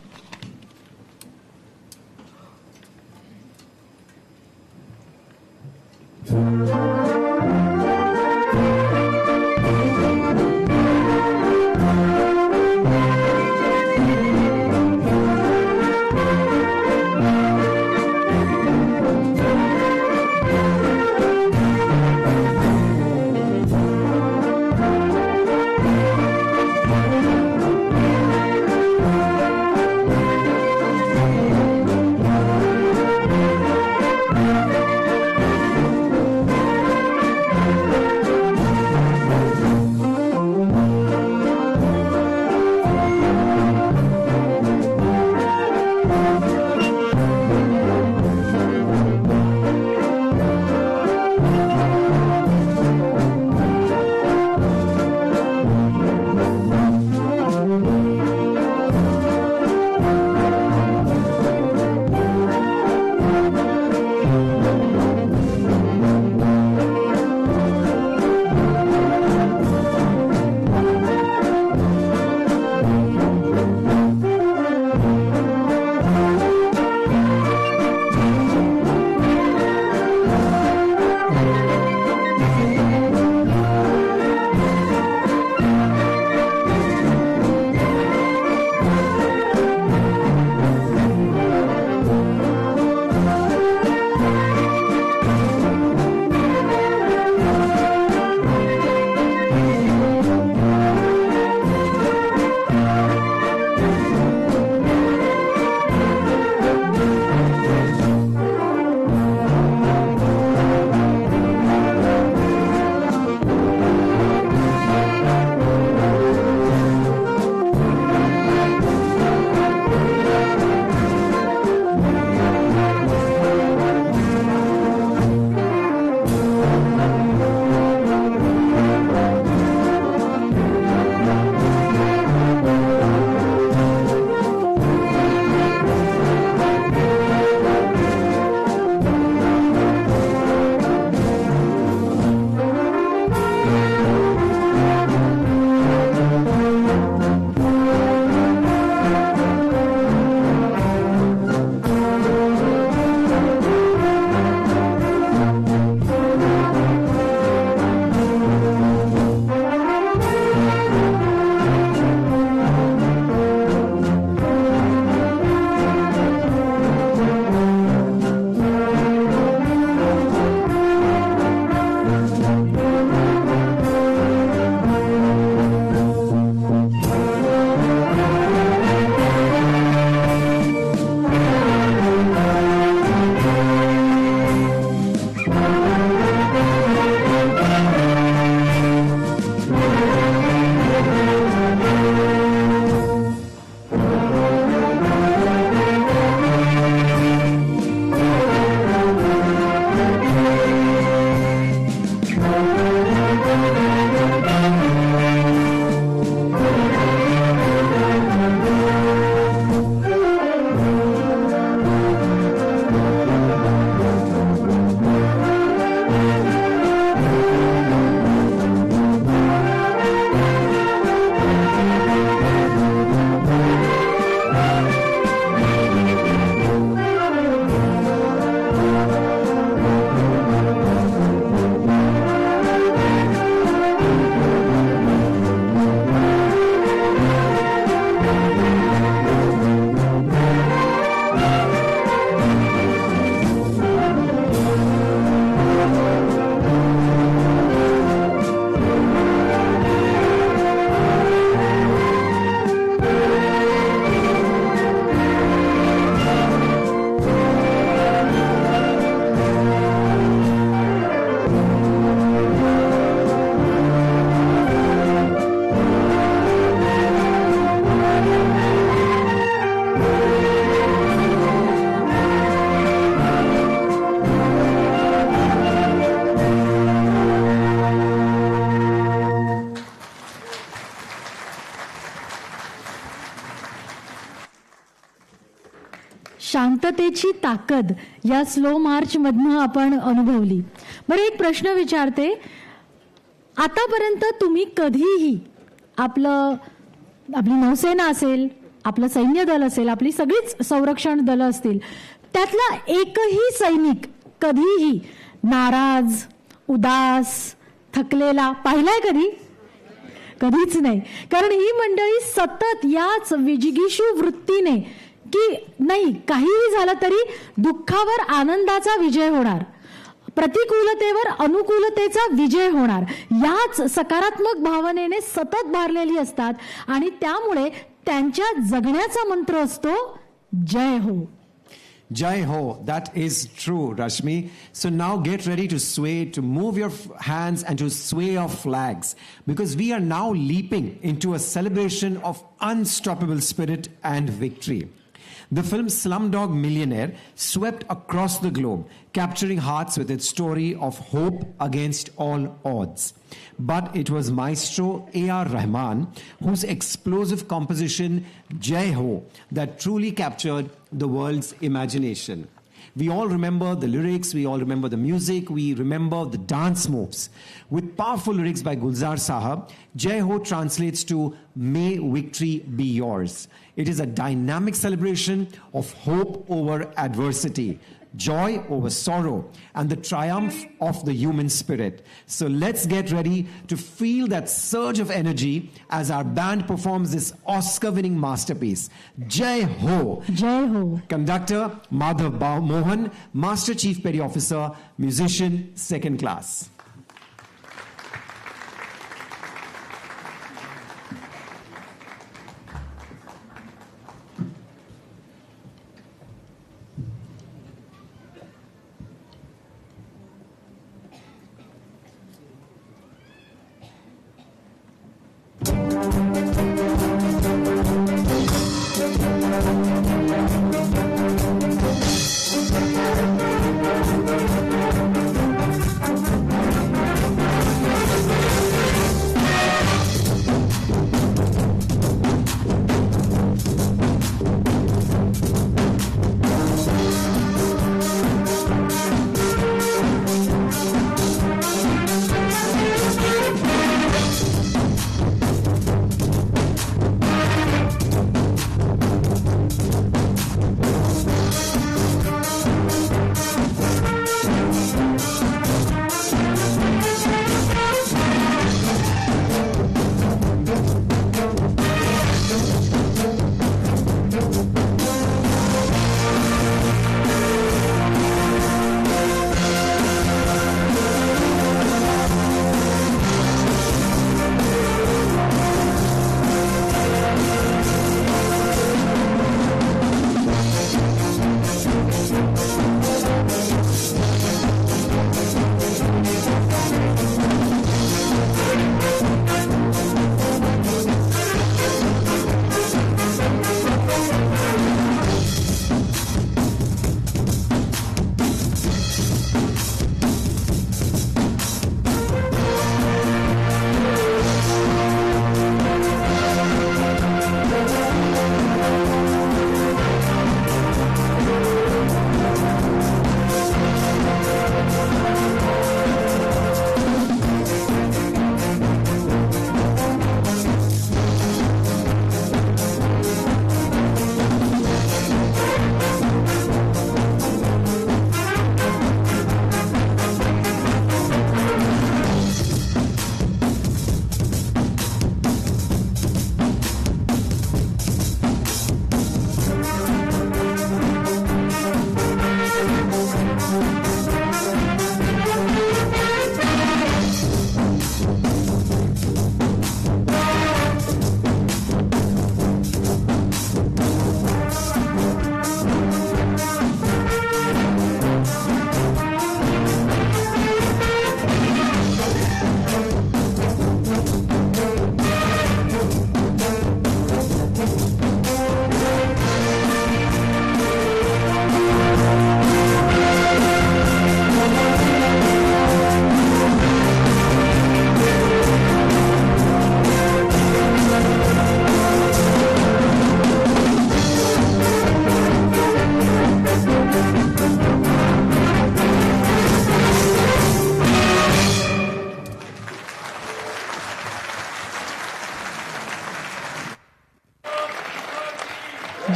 शांततेची ताकद या स्लो मार्च मधनं आपण अनुभवली. बरं, एक प्रश्न विचारते. आतापर्यंत तुम्ही कधीही आपली नौसेना असेल, आपलं सैन्य दल असेल, आपली सगळीच संरक्षण दलं असतील, त्यातला एकही सैनिक कधीही नाराज, उदास, थकलेला पाहिलाय कधी? कधीच नाही. कारण ही मंडळी सतत याच विजिगीषू वृत्तीने की नाही काहीही झालं तरी दुःखावर आनंदाचा विजय होणार, प्रतिकूलतेवर अनुकूलतेचा विजय होणार, याच सकारात्मक भावनेने सतत भारलेली असतात. आणि त्यामुळे त्यांच्या जगण्याचा मंत्र असतो जय हो. Jai Ho, that is true, Rashmi. So now get ready to sway, to move your hands and to sway your flags, because we are now leaping into a celebration of unstoppable spirit and victory. The film Slumdog Millionaire swept across the globe, capturing hearts with its story of hope against all odds. But it was maestro A.R. Rahman, whose explosive composition Jai Ho, that truly captured the world's imagination. We all remember the lyrics, we all remember the music, we remember the dance moves. With powerful lyrics by Gulzar Sahab, Jai Ho translates to May victory be yours. It is a dynamic celebration of hope over adversity, joy over sorrow, and the triumph of the human spirit. So let's get ready to feel that surge of energy as our band performs this Oscar-winning masterpiece. Jai Ho! जय हो. Conductor Madhav Mohan, Master Chief Petty Officer, musician, second class.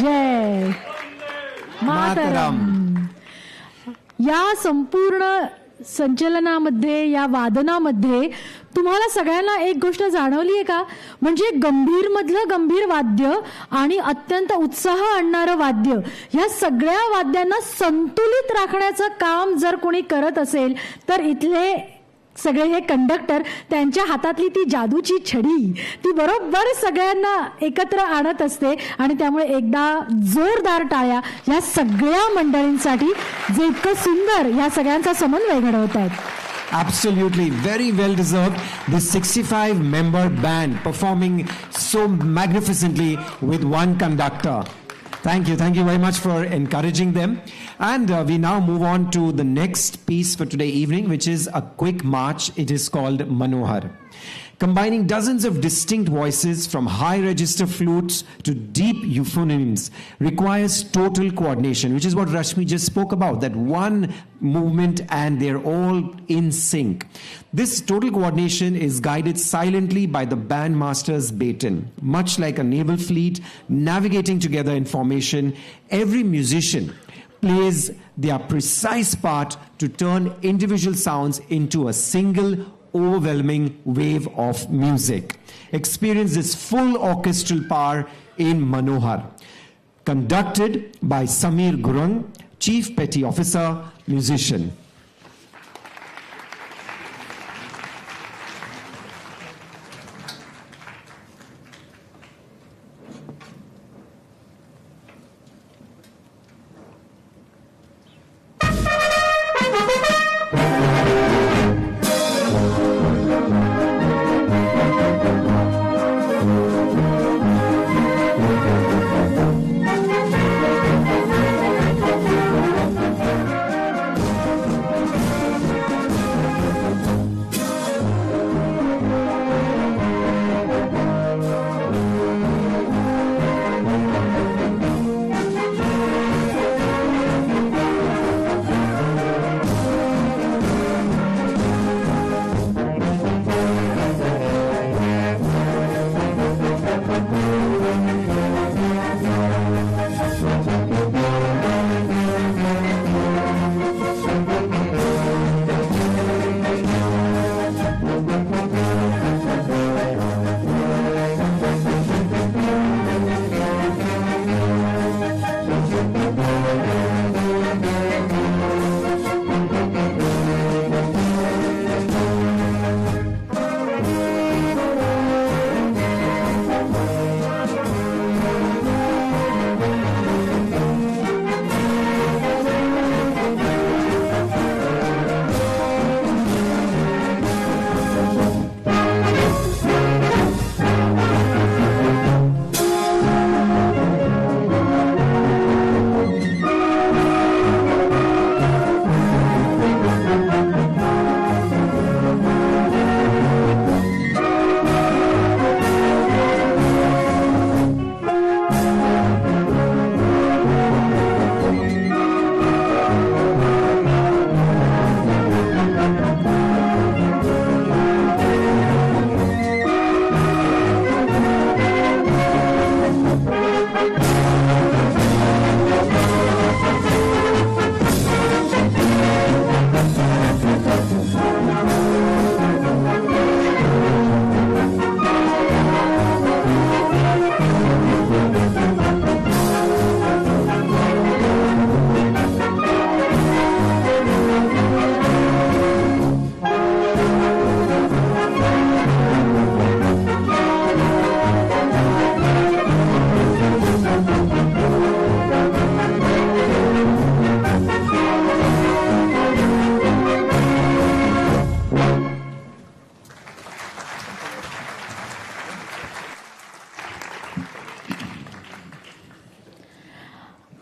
जय मातरम. या संपूर्ण संचलनामध्ये, या वादनामध्ये तुम्हाला सगळ्यांना एक गोष्ट जाणवली आहे का? म्हणजे गंभीर मधलं गंभीर वाद्य आणि अत्यंत उत्साह आणणारं वाद्य, या सगळ्या वाद्यांना संतुलित राखण्याचं काम जर कोणी करत असेल तर इथले सगळे हे कंडक्टर, त्यांच्या हातातली ती जादूची छडी ती बरोबर सगळ्यांना एकत्र आणत असते. आणि त्यामुळे एकदा जोरदार टाळ्या या सगळ्या मंडळींसाठी जे इतकं सुंदर या सगळ्यांचा समन्वय घडवत आहेत. Absolutely, very well deserved. This 65-member band performing so magnificently with one conductor. Thank you very much for encouraging them. And we now move on to the next piece for today evening, which is a quick march. It is called Manohar. Combining dozens of distinct voices from high register flutes to deep euphoniums requires total coordination, which is what Rashmi just spoke about, that one movement and they're all in sync. This total coordination is guided silently by the bandmaster's baton. Much like a naval fleet navigating together in formation, every musician plays their precise part to turn individual sounds into a single overwhelming wave of music. Experience this full orchestral power in Manohar. Conducted by Samir Gurung, Chief Petty Officer, musician.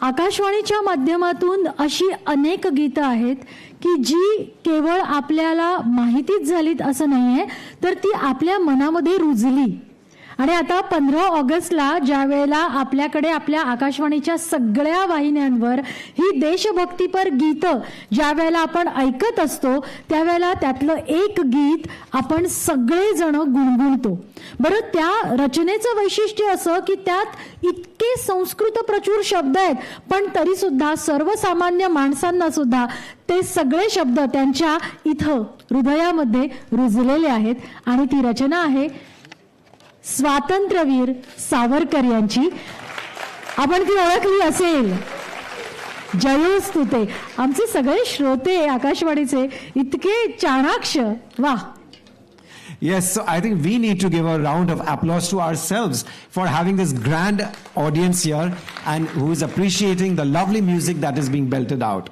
आकाशवाणीच्या माध्यमातून अशी अनेक गीतं आहेत की जी केवळ आपल्याला माहितीच झालीत असं नाहीये, तर ती आपल्या मनामध्ये रुजली आणि आता 15 ऑगस्टला ज्या वेळेला आपल्याकडे आपल्या आकाशवाणीच्या सगळ्या वाहिन्यांवर ही देशभक्तीपर गीतं ज्या वेळेला आपण ऐकत असतो त्यावेळेला त्यातलं एक गीत आपण सगळेजण गुणगुणतो. बरं, त्या रचनेचं वैशिष्ट्य असं की त्यात इतके संस्कृत प्रचूर शब्द आहेत, पण तरी सुद्धा सर्वसामान्य माणसांना सुद्धा ते सगळे शब्द त्यांच्या इथं हृदयामध्ये रुजलेले आहेत. आणि ती रचना आहे स्वातंत्र्यवीर सावरकर यांची. आपण ती ओळखली असेल, जयोस्तुते. आमचे सगळे श्रोते आकाशवाणीचे इतके चाणाक्ष, वा. Yes, so I think we need to give a round of applause to ourselves for having this grand audience here and who is appreciating the lovely music that is being belted out.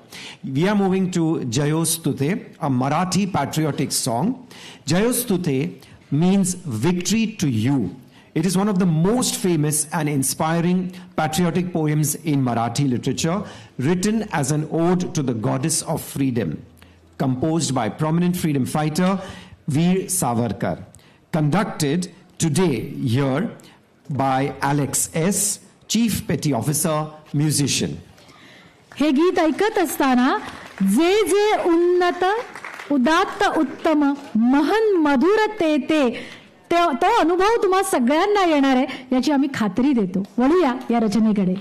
We are moving to Jayostute, a Marathi patriotic song. Jayostute means victory to you. It is one of the most famous and inspiring patriotic poems in Marathi literature, written as an ode to the goddess of freedom, composed by prominent freedom fighter Veer Savarkar, conducted today here by Alex S., Chief Petty Officer, musician. हे गीत ऐकत असताना जे जे उन्नत उदात्त उत्तम महन मधुर ते तो अनुभव तुम्हा सगळ्यांना येणार आहे याची आम्ही खात्री देतो. वळूया या रचनेकडे.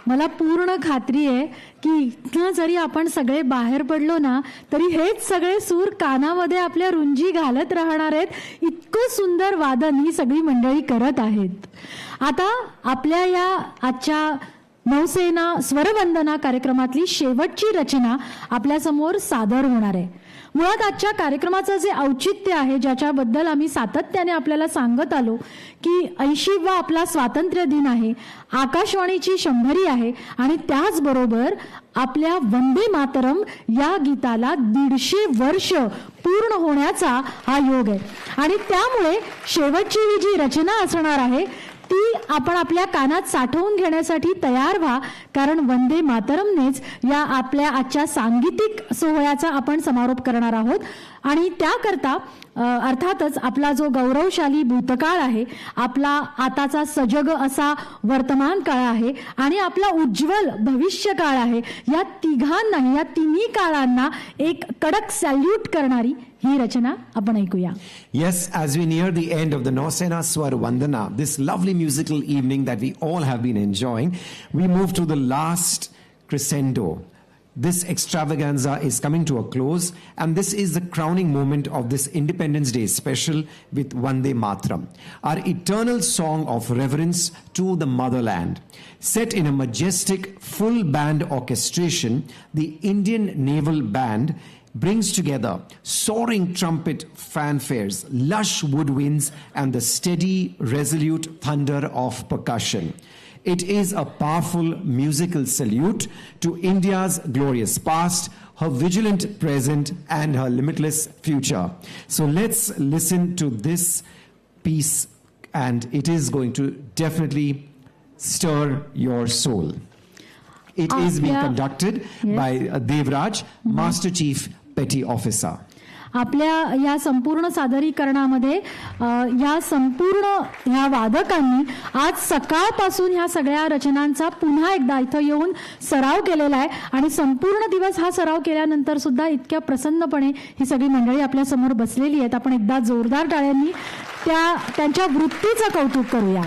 मला पूर्ण खात्री आहे की इथनं जरी आपण सगळे बाहेर पडलो ना तरी हेच सगळे सूर कानामध्ये आपल्या रुंजी घालत राहणार आहेत. इतकं सुंदर वादन ही सगळी मंडळी करत आहेत. आता आपल्या या आजच्या नौसेना स्वरवंदना कार्यक्रमातली शेवटची रचना आपल्यासमोर सादर होणार आहे. मुळात आजच्या कार्यक्रमाचं जे औचित्य आहे, ज्याच्याबद्दल आम्ही सातत्याने आपल्याला सांगत आलो की 80वा आपला स्वातंत्र्य दिन आहे, आकाशवाणीची 100री आहे आणि त्याचबरोबर आपल्या वंदे मातरम या गीताला 150 वर्ष पूर्ण होण्याचा हा योग आहे. आणि त्यामुळे शेवटची ही जी रचना असणार आहे ती आपण आपल्या कानात साठवून घेण्यासाठी तयार व्हा, कारण वंदे मातरमनेच या आपल्या आजच्या सांगीतिक सोहळ्याचा आपण समारोप करणार आहोत. आणि त्याकरता अर्थातच आपला जो गौरवशाली भूतकाळ आहे, आपला आताचा सजग असा वर्तमान काळ आहे आणि आपला उज्ज्वल भविष्य काळ आहे, या तिघांनाही, या तिन्ही काळांना एक कडक सॅल्यूट करणारी ही रचना आपण ऐकूया. Yes, as we near the end of the Nausena Swar Vandana, this lovely musical evening that we all have been enjoying, we move to the last crescendo. This extravaganza is coming to a close, and this is the crowning moment of this Independence Day special with Vande Mataram, our eternal song of reverence to the motherland. Set in a majestic full band orchestration, the Indian Naval Band brings together soaring trumpet fanfares, lush woodwinds, and the steady, resolute thunder of percussion. It is a powerful musical salute to India's glorious past, her vigilant present, and her limitless future. So let's listen to this piece, and it is going to definitely stir your soul. It is being conducted by Devraj, Master Chief Petty Officer. आपल्या या संपूर्ण सादरीकरणामध्ये या संपूर्ण ह्या वादकांनी आज सकाळपासून ह्या सगळ्या रचनांचा पुन्हा एकदा इथं येऊन सराव केलेला आहे आणि संपूर्ण दिवस हा सराव केल्यानंतर सुद्धा इतक्या प्रसन्नपणे ही सगळी मंडळी आपल्या समोर बसलेली आहेत. आपण एकदा जोरदार टाळ्यांनी त्यांच्या वृत्तीचं कौतुक करूया.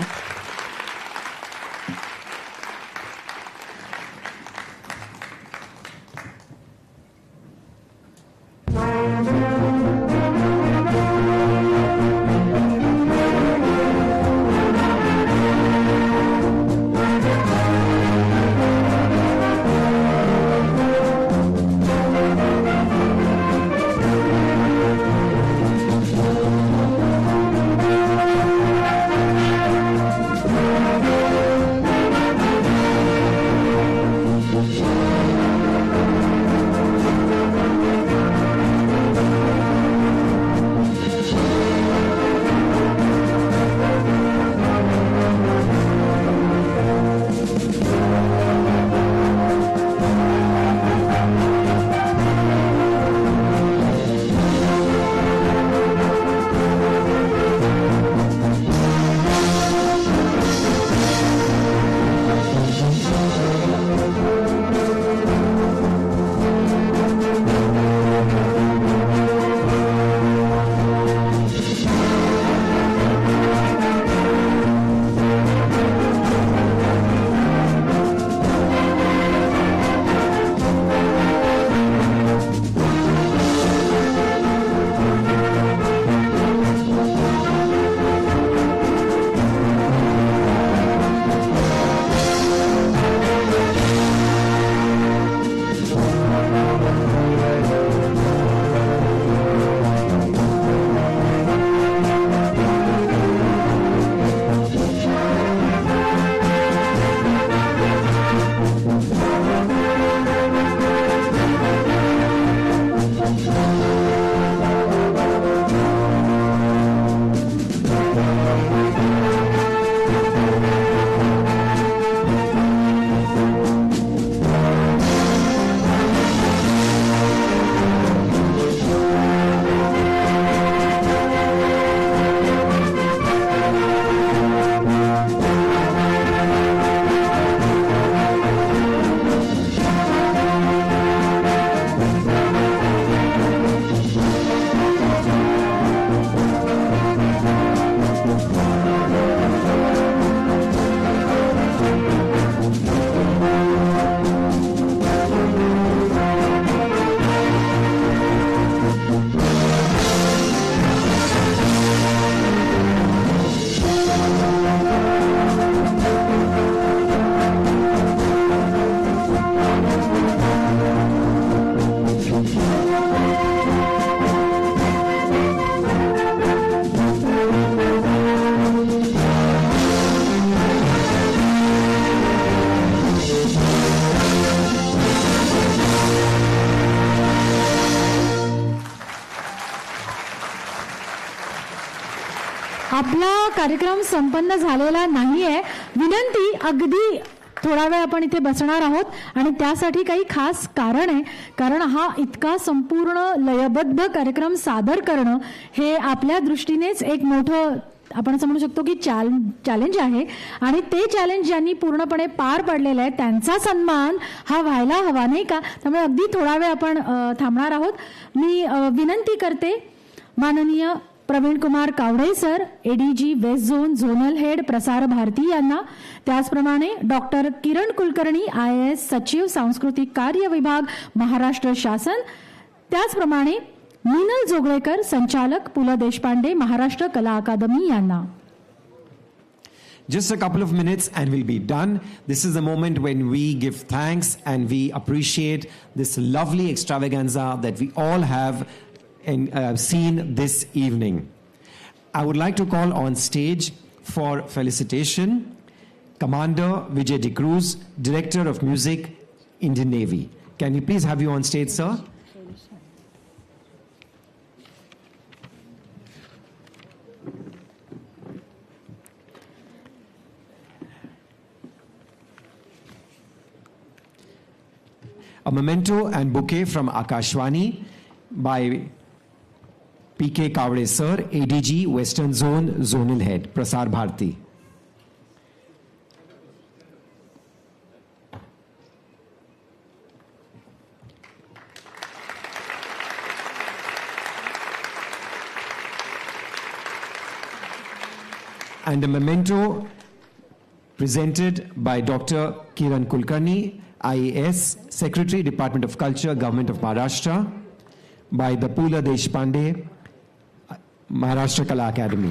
आपला कार्यक्रम संपन्न झालेला नाहीये. विनंती, अगदी थोडा वेळ आपण इथे बसणार आहोत आणि त्यासाठी काही खास कारण आहे. कारण हा इतका संपूर्ण लयबद्ध कार्यक्रम सादर करणं हे आपल्या दृष्टीनेच एक मोठं, आपण असं म्हणू शकतो की चॅलेंज आहे. आणि ते चॅलेंज ज्यांनी पूर्णपणे पार पडलेलं आहे त्यांचा सन्मान हा व्हायला हवा, नाही का? त्यामुळे अगदी थोडा वेळ आपण थांबणार आहोत. मी विनंती करते माननीय Praveen Kumar Kawade sir, ADG west zone zonal head Prasar Bharati यांना, त्याचप्रमाणे डॉक्टर किरण कुलकर्णी IAS सचिव सांस्कृतिक कार्य विभाग महाराष्ट्र शासन, त्याचप्रमाणे मीनल जोगळेकर संचालक पु ल देशपांडे महाराष्ट्र कला अकादमी यांना. Just a couple of minutes and we'll be done. This is the moment when we give thanks and we appreciate this lovely extravaganza that we all have seen this evening. I would like to call on stage for felicitation Commander Vijay De Cruz, Director of Music, Indian Navy. Can we please have you on stage, sir? A memento and bouquet from Akashvani by P.K. Kavade sir, ADG Western Zone Zonal Head, Prasar Bharati. And a memento presented by Dr. Kiran Kulkarni, IAS, Secretary, Department of Culture, Government of Maharashtra, by the Pula Deshpande, Maharashtra Kala Academy.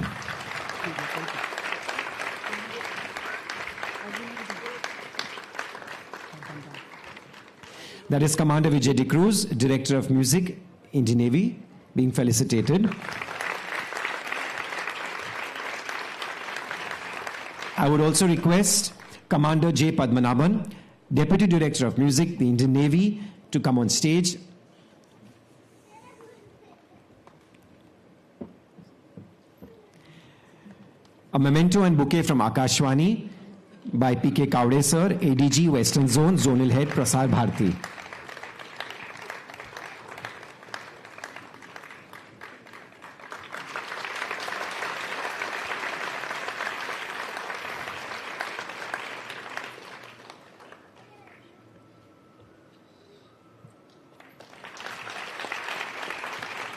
That is Commander Vijay De Cruz, Director of Music, Indian Navy, being felicitated. I would also request Commander J. Padmanabhan, Deputy Director of Music, the Indian Navy, to come on stage. A memento and bouquet from Akashvani by P.K. Kavade sir, ADG Western Zone, Zonal Head, Prasar Bharati.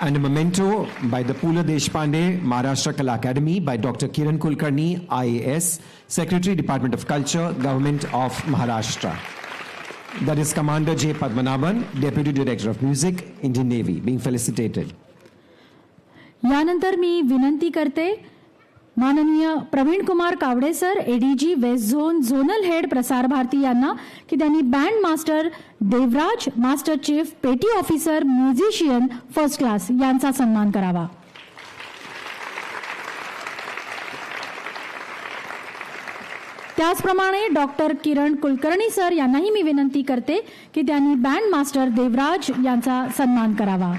And a memento by the Pula Deshpande Maharashtra Kala Academy by Dr. Kiran Kulkarni, IAS, Secretary, Department of Culture, Government of Maharashtra. That is Commander J. Padmanabhan, Deputy Director of Music, Indian Navy, being felicitated. यानंतर मी विनंती करते माननीय Praveen Kumar Kawade sir, ADG west zone zonal head Prasar Bharati यांना की त्यांनी band master Devraj, master chief, petty officer, musician first class यांचा सन्मान करावा. त्याचप्रमाणे डॉक्टर किरण कुलकर्णी सर यांनाही मी विनंती करते की त्यांनी बँड मास्टर देवराज यांचा सन्मान करावा.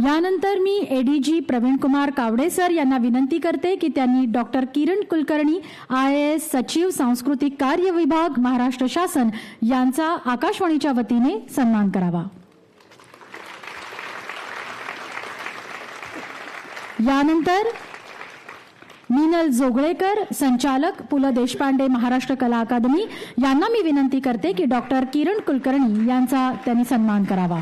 यानंतर मी एडीजी प्रवीण कुमार कावडे सर यांना विनंती करते की त्यांनी डॉक्टर किरण कुलकर्णी, IAS सचिव सांस्कृतिक कार्य विभाग महाराष्ट्र शासन यांचा आकाशवाणीच्या वतीने सन्मान करावा. यानंतर मीनल जोगळेकर, संचालक पु ल देशपांडे महाराष्ट्र कला अकादमी यांना मी विनंती करते की डॉक्टर किरण कुलकर्णी यांचा त्यांनी सन्मान करावा.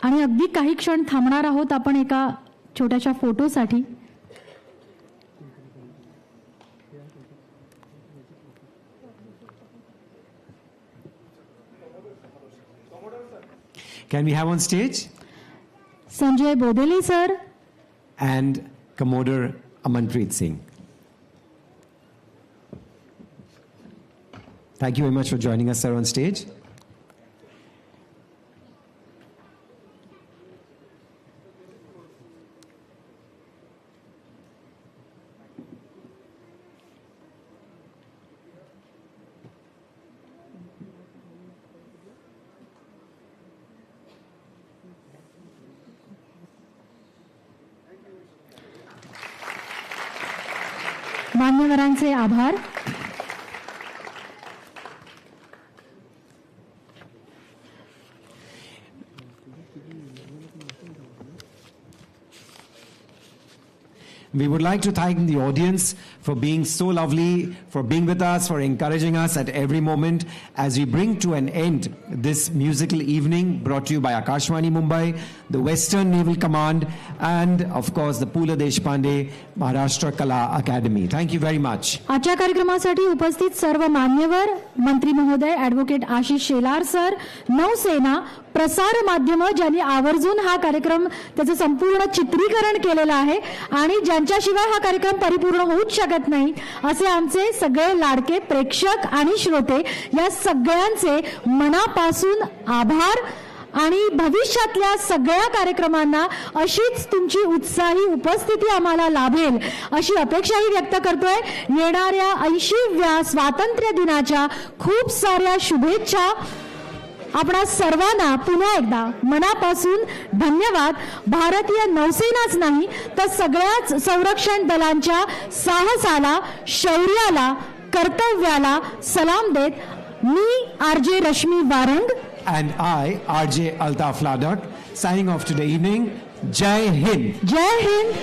आणि अगदी काही क्षण थांबणार आहोत आपण एका छोट्याशा फोटोसाठी. Can we have on stage? Sanjay Bodele sir And Commodore Amanpreet Singh. Thank you very much for joining us, sir, on stage. मान्यवरांचे आभार. We would like to thank the audience for being so lovely, for being with us, for encouraging us at every moment as we bring to an end this musical evening brought to you by Akashwani Mumbai, the Western Naval Command, and of course the Pula Deshpande Maharashtra Kala Academy. Thank you very much. आजच्या कार्यक्रमासाठी उपस्थित सर्व मान्यवर, मंत्री महोदय, advocate Ashish Shelar sir, नौसेना, प्रसार माध्यम ज्यांनी आवर्जून हा कार्यक्रम त्याचं संपूर्ण चित्रीकरण केलेलं आहे आणि ज्यांच्याशिवाय हा कार्यक्रम परिपूर्ण होऊच शकत नाही असे आमचे सगळे लाडके प्रेक्षक आणि श्रोते, या सगळ्यांचे मनापासून आभार. आणि भविष्यातल्या सगळ्या कार्यक्रमांना अशीच तुमची उत्साही उपस्थिती आम्हाला लाभेल अशी अपेक्षाही व्यक्त करतोय. येणाऱ्या 80व्या स्वातंत्र्य दिनाच्या खूप साऱ्या शुभेच्छा. आपणा सर्वांना पुन्हा एकदा मनापासून धन्यवाद. भारतीय नौसेनाच नाही तर सगळ्याच संरक्षण दलांच्या साहसाला, शौर्याला, कर्तव्याला सलाम देत मी RJ Rashmi Warang And I, RJ Altaf Ladak, signing off today evening. Jai Hind. Jai Hind.